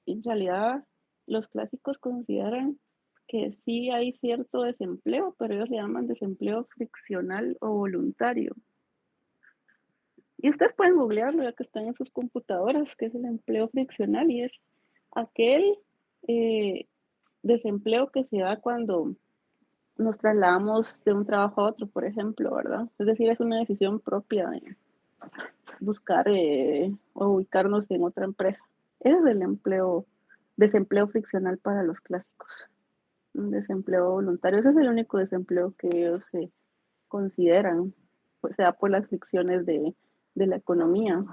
en realidad los clásicos consideran que sí hay cierto desempleo, pero ellos le llaman desempleo friccional o voluntario. Y ustedes pueden googlearlo ya que están en sus computadoras, que es el empleo friccional, y es aquel desempleo que se da cuando nos trasladamos de un trabajo a otro, por ejemplo, ¿verdad? Es decir, es una decisión propia de buscar o ubicarnos en otra empresa. Ese es el desempleo friccional para los clásicos. Un desempleo voluntario, ese es el único desempleo que ellos consideran, pues sea por las fricciones de la economía.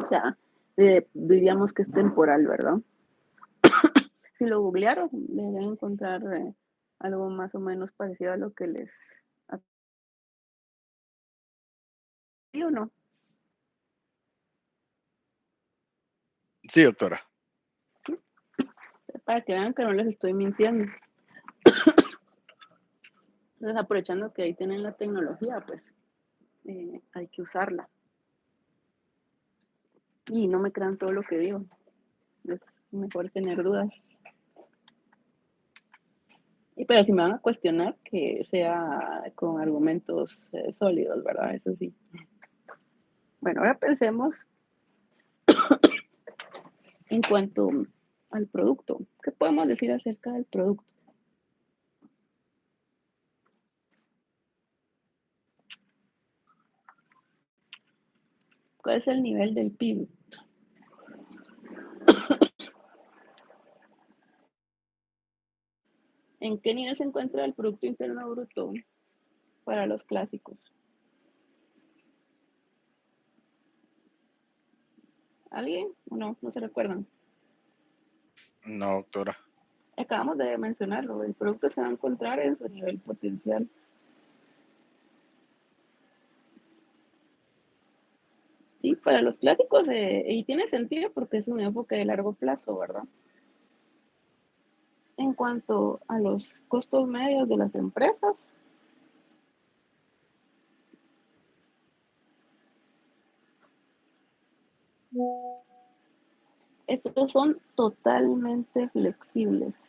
O sea, diríamos que es temporal, ¿verdad? Si lo googlearon, deben encontrar algo más o menos parecido a lo que les... ¿Sí o no? Sí, doctora. Para que vean que no les estoy mintiendo. Entonces, aprovechando que ahí tienen la tecnología, pues hay que usarla. Y no me crean todo lo que digo. Es mejor tener dudas. Pero si me van a cuestionar, que sea con argumentos sólidos, ¿verdad? Eso sí. Bueno, ahora pensemos en cuanto al producto. ¿Qué podemos decir acerca del producto? ¿Cuál es el nivel del PIB? ¿En qué nivel se encuentra el Producto Interno Bruto para los clásicos? ¿Alguien? ¿O no? ¿No se recuerdan? No, doctora. Acabamos de mencionarlo. El producto se va a encontrar en su nivel potencial. Sí, para los clásicos, y tiene sentido porque es un enfoque de largo plazo, ¿verdad? En cuanto a los costos medios de las empresas, estos son totalmente flexibles,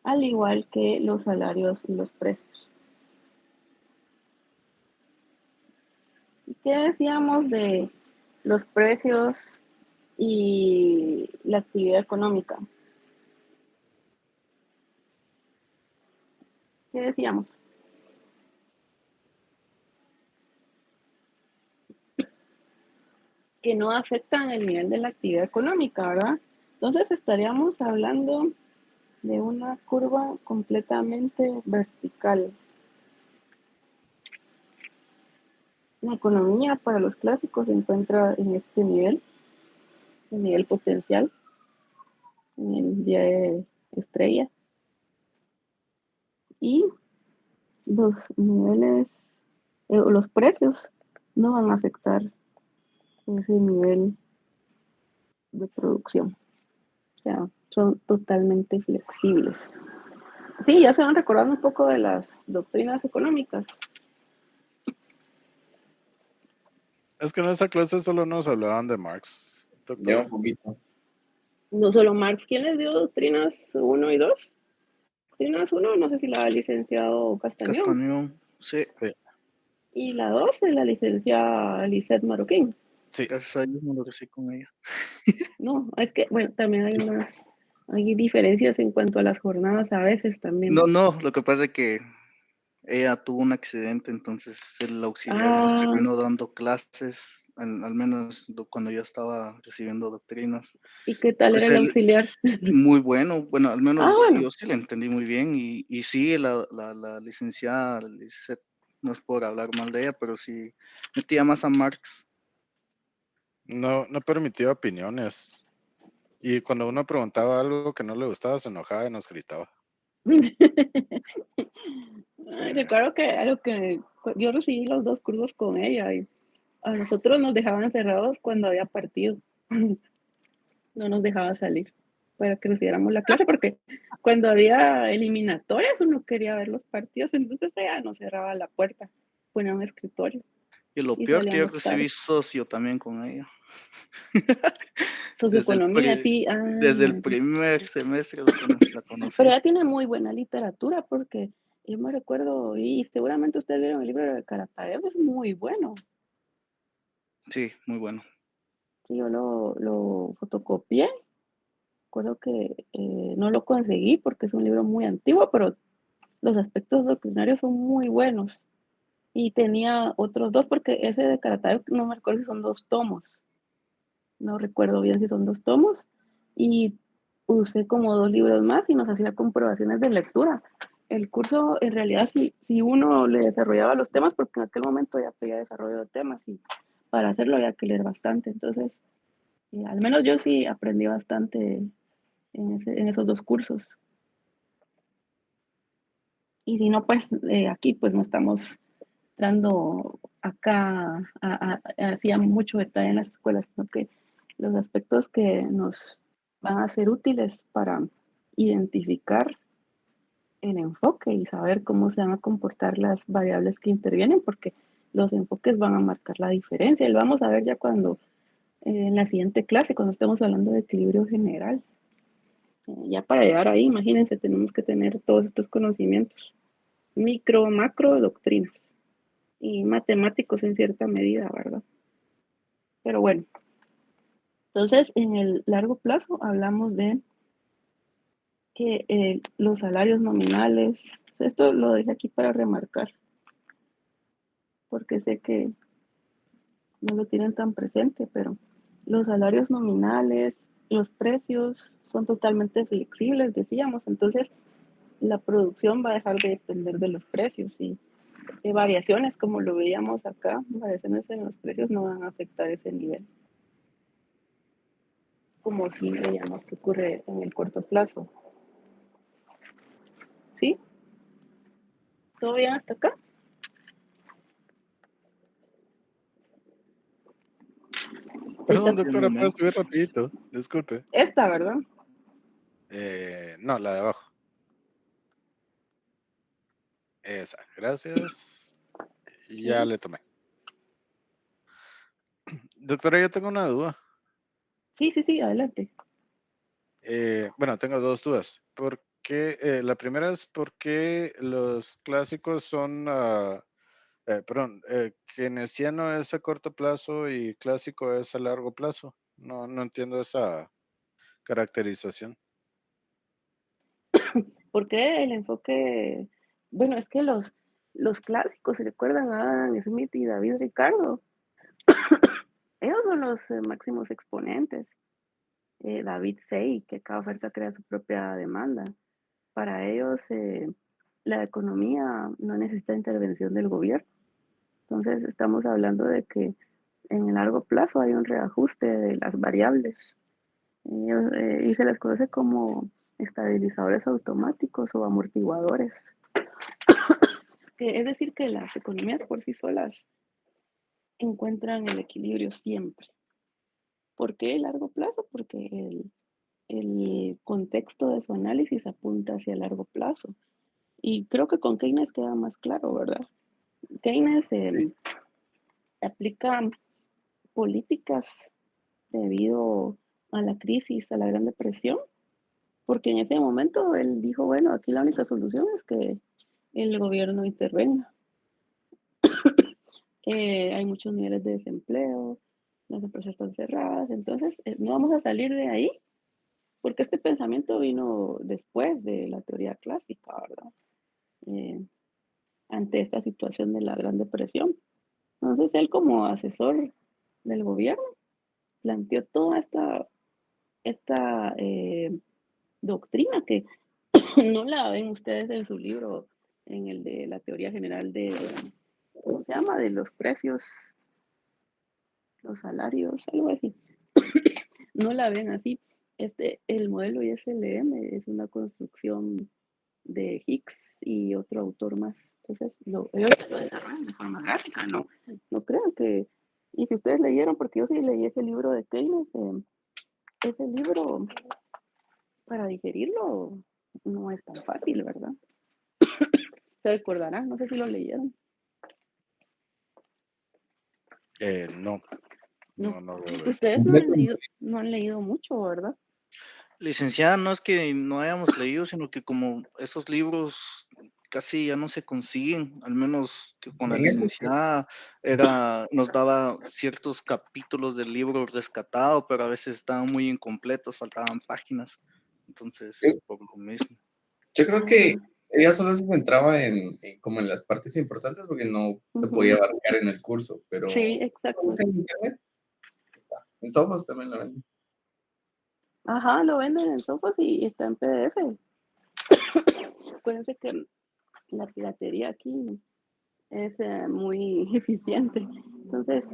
al igual que los salarios y los precios. ¿Y qué decíamos de los precios y la actividad económica? ¿Qué decíamos? Que no afectan el nivel de la actividad económica, ¿verdad? Entonces estaríamos hablando de una curva completamente vertical. La economía para los clásicos se encuentra en este nivel, el nivel potencial, en el Y estrella. Y los niveles, los precios no van a afectar ese nivel de producción. O sea, son totalmente flexibles. Sí, ya se van recordando un poco de las doctrinas económicas. Es que en esa clase solo nos hablaban de Marx, doctora. Ya un poquito. No solo Marx. ¿Quién les dio doctrinas 1 y 2? Doctrinas 1, no sé si la licenciado Castañón. Castañón, sí. Y la 2 es la licenciada Lisette Marroquín. Sí. Gracias a Dios me lo recibí con ella. No, es que, bueno, también hay diferencias en cuanto a las jornadas a veces también. No, lo que pasa es que ella tuvo un accidente, entonces el auxiliar nos terminó dando clases, al menos cuando yo estaba recibiendo doctrinas. ¿Y qué tal Pues era el auxiliar? Muy bueno, al menos bueno. yo sí le entendí muy bien y sí, la licenciada Lisette, no es por hablar mal de ella, pero sí metía más a Marx. No permitía opiniones. Y cuando uno preguntaba algo que no le gustaba, se enojaba y nos gritaba. Ay, recuerdo que yo recibí los 2 cursos con ella y a nosotros nos dejaban encerrados cuando había partido. No nos dejaba salir para que recibiéramos la clase porque cuando había eliminatorias uno quería ver los partidos, entonces ella nos cerraba la puerta, ponía un escritorio Y lo y peor que yo salíamos recibí tarde. socio también con ella. Socioeconomía, sí. Desde el primer semestre la conocí. Pero ella tiene muy buena literatura porque yo me recuerdo, y seguramente ustedes vieron el libro de Carataev, es muy bueno. Sí, muy bueno. Sí, yo lo fotocopié. Recuerdo que no lo conseguí porque es un libro muy antiguo, pero los aspectos doctrinarios son muy buenos. Y tenía otros dos, porque ese de Carataev no me recuerdo si son 2 tomos. No recuerdo bien si son 2 tomos. Y usé como 2 libros más y nos hacía comprobaciones de lectura. El curso, en realidad, si uno le desarrollaba los temas, porque en aquel momento ya pedía desarrollo de temas y para hacerlo había que leer bastante. Entonces, al menos yo sí aprendí bastante en esos 2 cursos. Y si no, pues aquí pues no estamos dando acá hacía mucho detalle en las escuelas, sino que los aspectos que nos van a ser útiles para identificar el enfoque y saber cómo se van a comportar las variables que intervienen, porque los enfoques van a marcar la diferencia. Y lo vamos a ver ya cuando en la siguiente clase, cuando estemos hablando de equilibrio general. Ya para llegar ahí, imagínense, tenemos que tener todos estos conocimientos, micro, macro, doctrinas y matemáticos en cierta medida, ¿verdad? Pero bueno, entonces en el largo plazo hablamos de que los salarios nominales, esto lo dejé aquí para remarcar, porque sé que no lo tienen tan presente, pero los salarios nominales, los precios son totalmente flexibles, decíamos, entonces la producción va a dejar de depender de los precios y variaciones, como lo veíamos acá, variaciones en los precios no van a afectar ese nivel, como si veíamos que ocurre en el corto plazo. ¿Sí? ¿Todo bien hasta acá? Perdón, doctora, ¿puedo subir rapidito? Disculpe. Esta, ¿verdad? No, la de abajo. Esa, gracias. Ya le tomé. Doctora, yo tengo una duda. Sí, adelante. Bueno, tengo 2 dudas. ¿Por qué? La primera es por qué los clásicos son, keynesiano es a corto plazo y clásico es a largo plazo. No entiendo esa caracterización. ¿Por qué el enfoque? Bueno, es que los clásicos, ¿se recuerdan a Adam Smith y David Ricardo? Ellos son los máximos exponentes. David Say, que cada oferta crea su propia demanda. Para ellos, la economía no necesita intervención del gobierno. Entonces, estamos hablando de que en el largo plazo hay un reajuste de las variables. Y se les conoce como estabilizadores automáticos o amortiguadores. Es decir, que las economías por sí solas encuentran el equilibrio siempre. ¿Por qué el largo plazo? Porque el contexto de su análisis apunta hacia el largo plazo. Y creo que con Keynes queda más claro, ¿verdad? Keynes aplica políticas debido a la crisis, a la Gran Depresión, porque en ese momento él dijo, bueno, aquí la única solución es que el gobierno intervenga. Hay muchos niveles de desempleo, las empresas están cerradas, entonces no vamos a salir de ahí, porque este pensamiento vino después de la teoría clásica, ¿verdad? Ante esta situación de la Gran Depresión. Entonces él como asesor del gobierno planteó toda esta doctrina que no la ven ustedes en su libro, en el de la teoría general de, ¿cómo se llama? De los precios, los salarios, algo así. No la ven así. El modelo ISLM es una construcción de Hicks y otro autor más. Entonces, ellos lo desarrollan de forma gráfica, no crean que... Y si ustedes leyeron, porque yo sí leí ese libro de Keynes, ese libro, para digerirlo, no es tan fácil, ¿verdad? Se recordarán, no sé si lo leyeron. No, No. no veo eso. Ustedes no han leído mucho, ¿verdad? Licenciada, no es que no hayamos leído, sino que como estos libros casi ya no se consiguen, al menos que con la licenciada nos daba ciertos capítulos del libro rescatado, pero a veces estaban muy incompletos, faltaban páginas. Entonces, por lo mismo. Yo creo que ella solo se centraba como en las partes importantes porque no se podía abarcar en el curso, pero Sí, exacto. en internet, en Sofos también lo venden. Ajá, lo venden en Sofos y está en PDF. Acuérdense que la piratería aquí es muy eficiente. Entonces,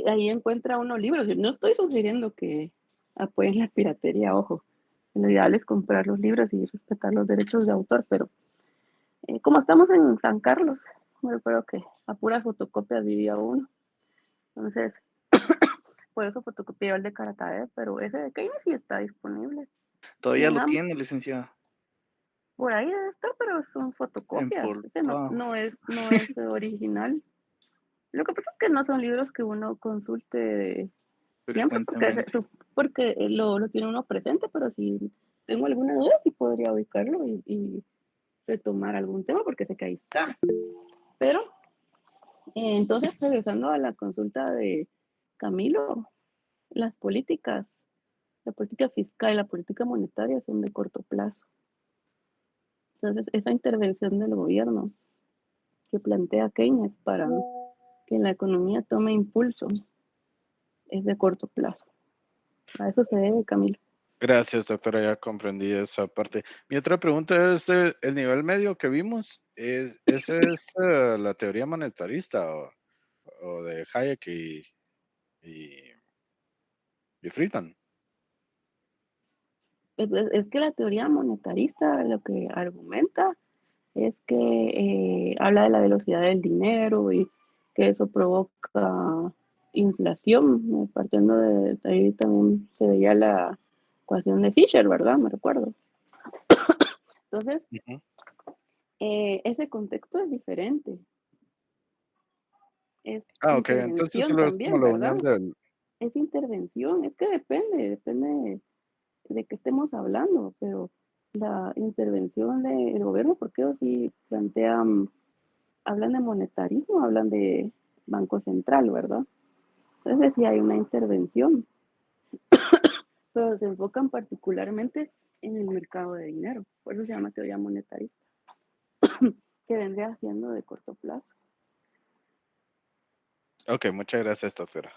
ahí encuentra uno libros. Yo no estoy sugiriendo que apoyen la piratería, ojo. Lo ideal es comprar los libros y respetar los derechos de autor, pero como estamos en San Carlos, me recuerdo que a puras fotocopias vivía uno. Entonces, por eso fotocopié el de Caratae, pero ese de Keynes sí está disponible. ¿Todavía lo tiene, licenciada? Por ahí debe estar, pero son fotocopias. Ese no es original. Lo que pasa es que no son libros que uno consulte siempre porque lo tiene uno presente, pero si tengo alguna duda sí podría ubicarlo y retomar algún tema porque sé que ahí está. Pero entonces, regresando a la consulta de Camilo, la política fiscal y la política monetaria son de corto plazo. Entonces, esa intervención del gobierno que plantea Keynes para que la economía tome impulso es de corto plazo. A eso se debe, Camilo. Gracias, doctora, ya comprendí esa parte. Mi otra pregunta es el nivel medio que vimos. ¿Esa es la teoría monetarista o de Hayek y Friedman? Es que la teoría monetarista lo que argumenta es que habla de la velocidad del dinero y que eso provoca inflación. Partiendo de ahí también se veía la ecuación de Fisher, ¿verdad? Me recuerdo. Entonces, ese contexto es diferente. Es ok, entonces solo también, es como la ¿verdad? unión del... Es intervención, es que depende de qué estemos hablando, pero la intervención del gobierno, porque ellos sí plantean, hablan de monetarismo, hablan de Banco Central, ¿verdad? Entonces sí hay una intervención, pero se enfocan particularmente en el mercado de dinero, por eso se llama teoría monetarista, que vendría siendo de corto plazo. Ok, muchas gracias, doctora.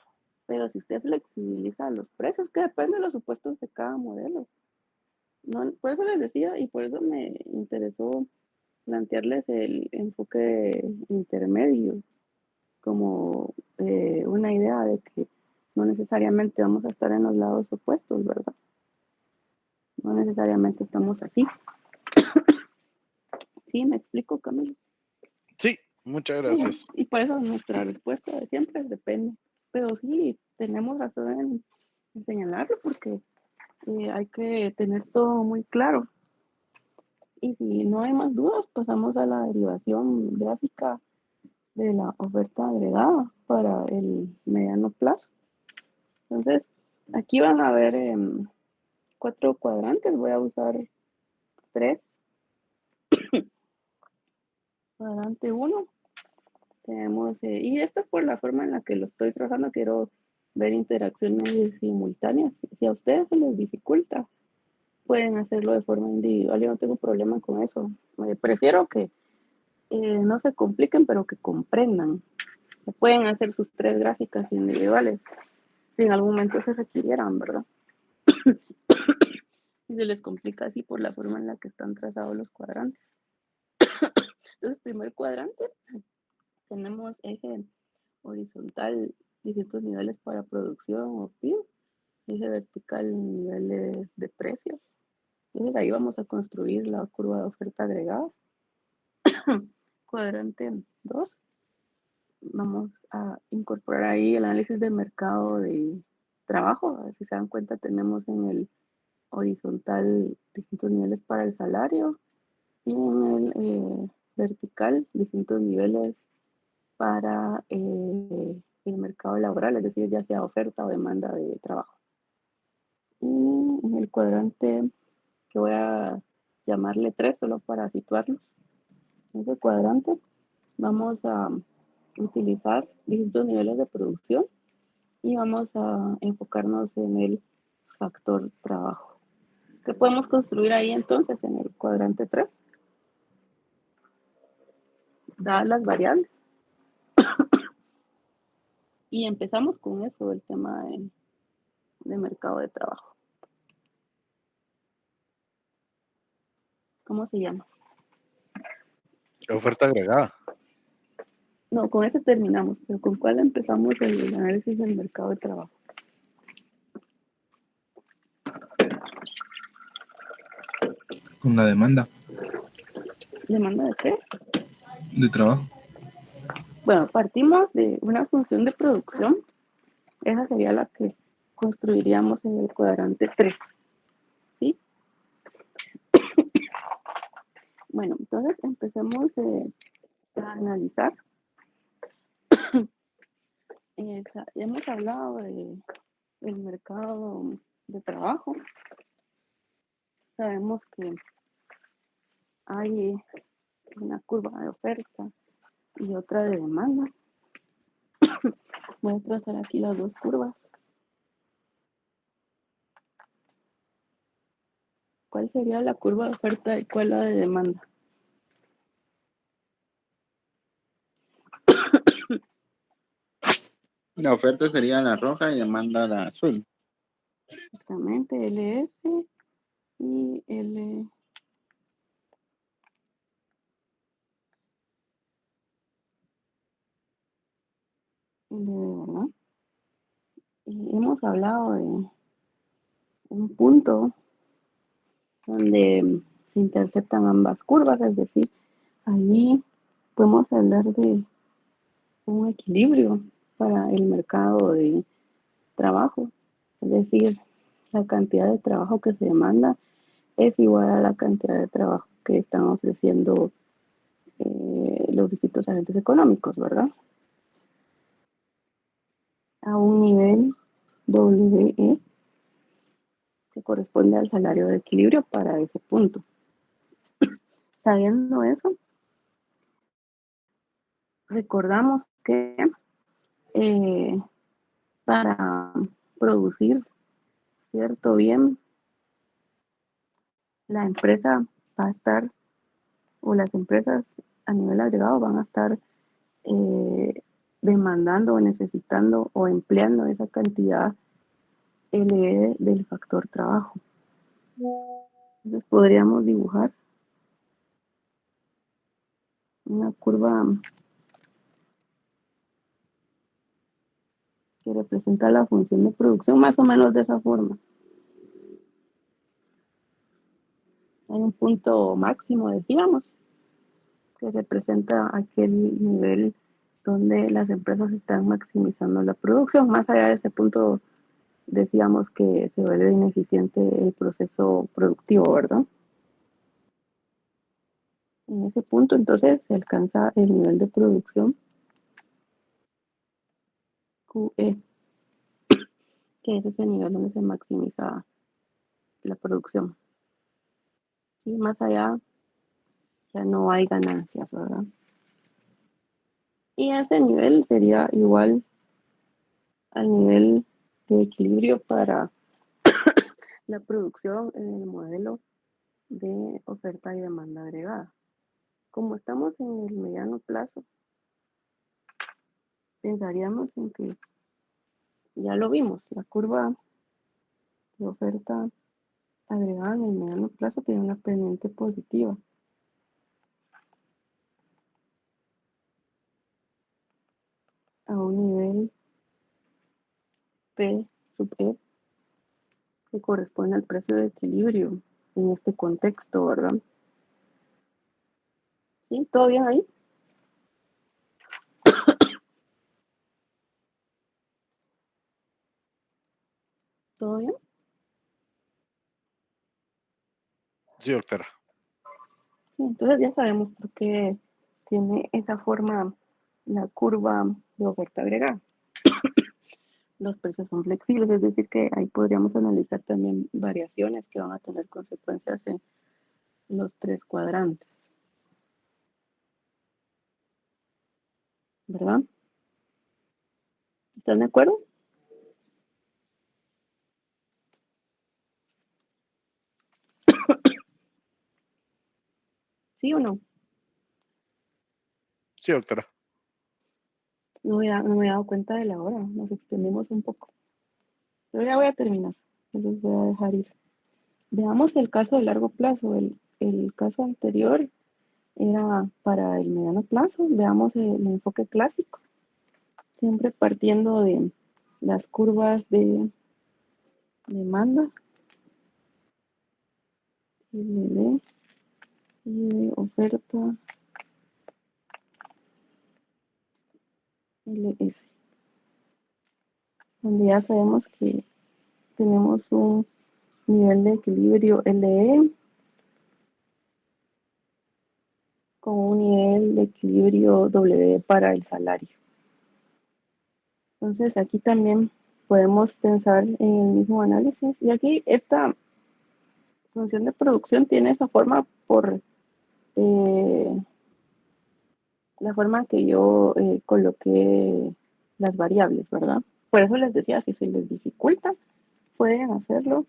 Pero si usted flexibiliza los precios, que depende de los supuestos de cada modelo. No, por eso les decía y por eso me interesó plantearles el enfoque intermedio como una idea de que no necesariamente vamos a estar en los lados opuestos, ¿verdad? No necesariamente estamos así. ¿Sí? ¿Me explico, Camilo? Sí, muchas gracias. Y por eso nuestra respuesta de siempre depende. Pero sí, tenemos razón en señalarlo porque hay que tener todo muy claro. Y si no hay más dudas, pasamos a la derivación gráfica de la oferta agregada para el mediano plazo. Entonces, aquí van a ver 4 cuadrantes, voy a usar 3. Cuadrante 1, tenemos, y esta es por la forma en la que lo estoy trazando, quiero ver interacciones simultáneas. Si a ustedes se les dificulta, pueden hacerlo de forma individual, yo no tengo problema con eso. Prefiero que no se compliquen, pero que comprendan. Pueden hacer sus 3 gráficas individuales si en algún momento se requirieran, ¿verdad? Y se les complica así por la forma en la que están trazados los cuadrantes. Entonces, primer cuadrante, tenemos eje horizontal, distintos niveles para producción o PIB, eje vertical, niveles de precios. Entonces, ahí vamos a construir la curva de oferta agregada. Cuadrante 2, vamos a incorporar ahí el análisis de mercado de trabajo. A ver si se dan cuenta, tenemos en el horizontal distintos niveles para el salario y en el vertical distintos niveles para el mercado laboral, es decir, ya sea oferta o demanda de trabajo. Y en el cuadrante que voy a llamarle 3 solo para situarlos, en ese cuadrante vamos a utilizar distintos niveles de producción y vamos a enfocarnos en el factor trabajo. ¿Qué podemos construir ahí entonces en el cuadrante 3? Dadas las variables. Y empezamos con eso, el tema de mercado de trabajo. ¿Cómo se llama? Oferta agregada. No, con ese terminamos, pero ¿con cuál empezamos el análisis del mercado de trabajo? Con la demanda ¿Demanda de qué? de trabajo. Bueno, partimos de una función de producción. Esa sería la que construiríamos en el cuadrante 3. ¿Sí? Bueno, entonces empecemos a analizar. Hemos hablado del mercado de trabajo. Sabemos que hay una curva de oferta y otra de demanda. Voy a trazar aquí las dos curvas. ¿Cuál sería la curva de oferta y cuál la de demanda? La oferta sería la roja y demanda la azul. Exactamente, LS y L. ¿Verdad? Y hemos hablado de un punto donde se interceptan ambas curvas, es decir, allí podemos hablar de un equilibrio para el mercado de trabajo, es decir, la cantidad de trabajo que se demanda es igual a la cantidad de trabajo que están ofreciendo los distintos agentes económicos, ¿verdad? A un nivel WE que corresponde al salario de equilibrio para ese punto. Sabiendo eso, recordamos que para producir cierto bien, la empresa va a estar, o las empresas a nivel agregado van a estar demandando o necesitando o empleando esa cantidad LE del factor trabajo. Entonces podríamos dibujar una curva que representa la función de producción más o menos de esa forma. Hay un punto máximo, decíamos, que representa aquel nivel donde las empresas están maximizando la producción. Más allá de ese punto, decíamos que se vuelve ineficiente el proceso productivo, ¿verdad? En ese punto, entonces, se alcanza el nivel de producción QE, que es ese nivel donde se maximiza la producción. Y más allá, ya no hay ganancias, ¿verdad? Y ese nivel sería igual al nivel de equilibrio para la producción en el modelo de oferta y demanda agregada. Como estamos en el mediano plazo, pensaríamos en que ya lo vimos, la curva de oferta agregada en el mediano plazo tiene una pendiente positiva. A un nivel P sub E que corresponde al precio de equilibrio en este contexto, ¿verdad? ¿Sí? ¿Todo bien ahí? ¿Todo bien? Sí, doctora. Sí, entonces ya sabemos por qué tiene esa forma la curva de oferta agregada. los precios son flexibles, es decir, que ahí podríamos analizar también variaciones que van a tener consecuencias en los 3 cuadrantes, ¿verdad? ¿Están de acuerdo? ¿Sí o no? Sí, doctora. No me había dado cuenta de la hora, nos extendimos un poco. Pero ya voy a terminar, les voy a dejar ir. Veamos el caso de largo plazo. El caso anterior era para el mediano plazo. Veamos el enfoque clásico, siempre partiendo de las curvas de demanda y de oferta LS, donde ya sabemos que tenemos un nivel de equilibrio LE con un nivel de equilibrio W para el salario. Entonces aquí también podemos pensar en el mismo análisis. Y aquí esta función de producción tiene esa forma por la forma que yo coloqué las variables, ¿verdad? Por eso les decía, si se les dificulta, pueden hacerlo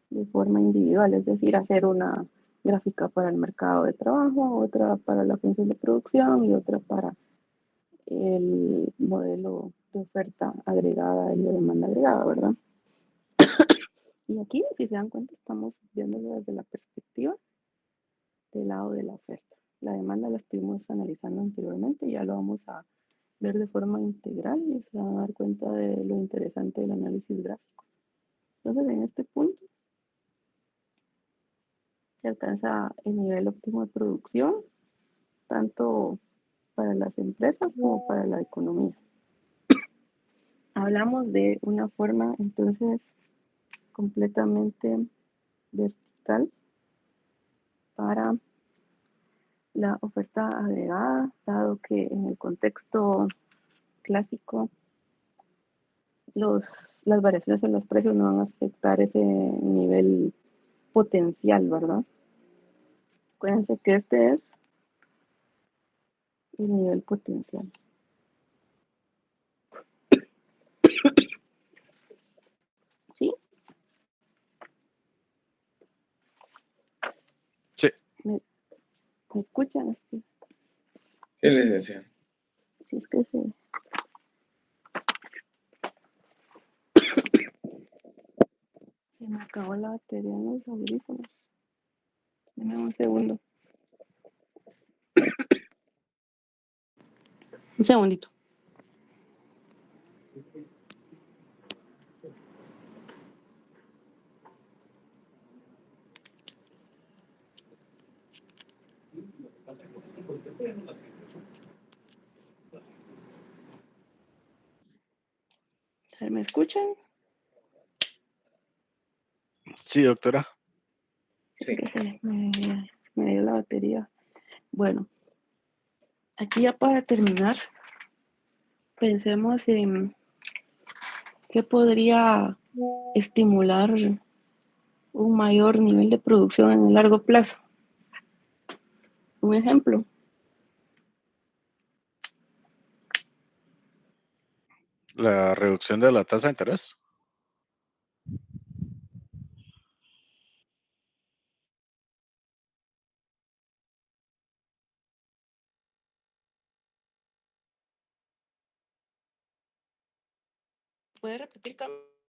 de forma individual, es decir, hacer una gráfica para el mercado de trabajo, otra para la función de producción y otra para el modelo de oferta agregada y de demanda agregada, ¿verdad? Y aquí, si se dan cuenta, estamos viéndolo desde la perspectiva del lado de la oferta. La demanda la estuvimos analizando anteriormente y ya lo vamos a ver de forma integral y se van a dar cuenta de lo interesante del análisis gráfico. Entonces, en este punto se alcanza el nivel óptimo de producción, tanto para las empresas como para la economía. Hablamos de una forma, entonces, completamente vertical para la oferta agregada, dado que en el contexto clásico las variaciones en los precios no van a afectar ese nivel potencial, ¿verdad? Acuérdense que este es el nivel potencial. ¿Sí? Sí. ¿Me escuchan? Sí, licenciado. Si es que se me acabó la batería en los audífonos. Dame un segundo. Un segundito. ¿Me escuchan? Sí, doctora. Sí. Que me dio la batería. Bueno, aquí ya para terminar, pensemos en qué podría estimular un mayor nivel de producción en el largo plazo. Un ejemplo. La reducción de la tasa de interés. ¿Puede repetir, Cam?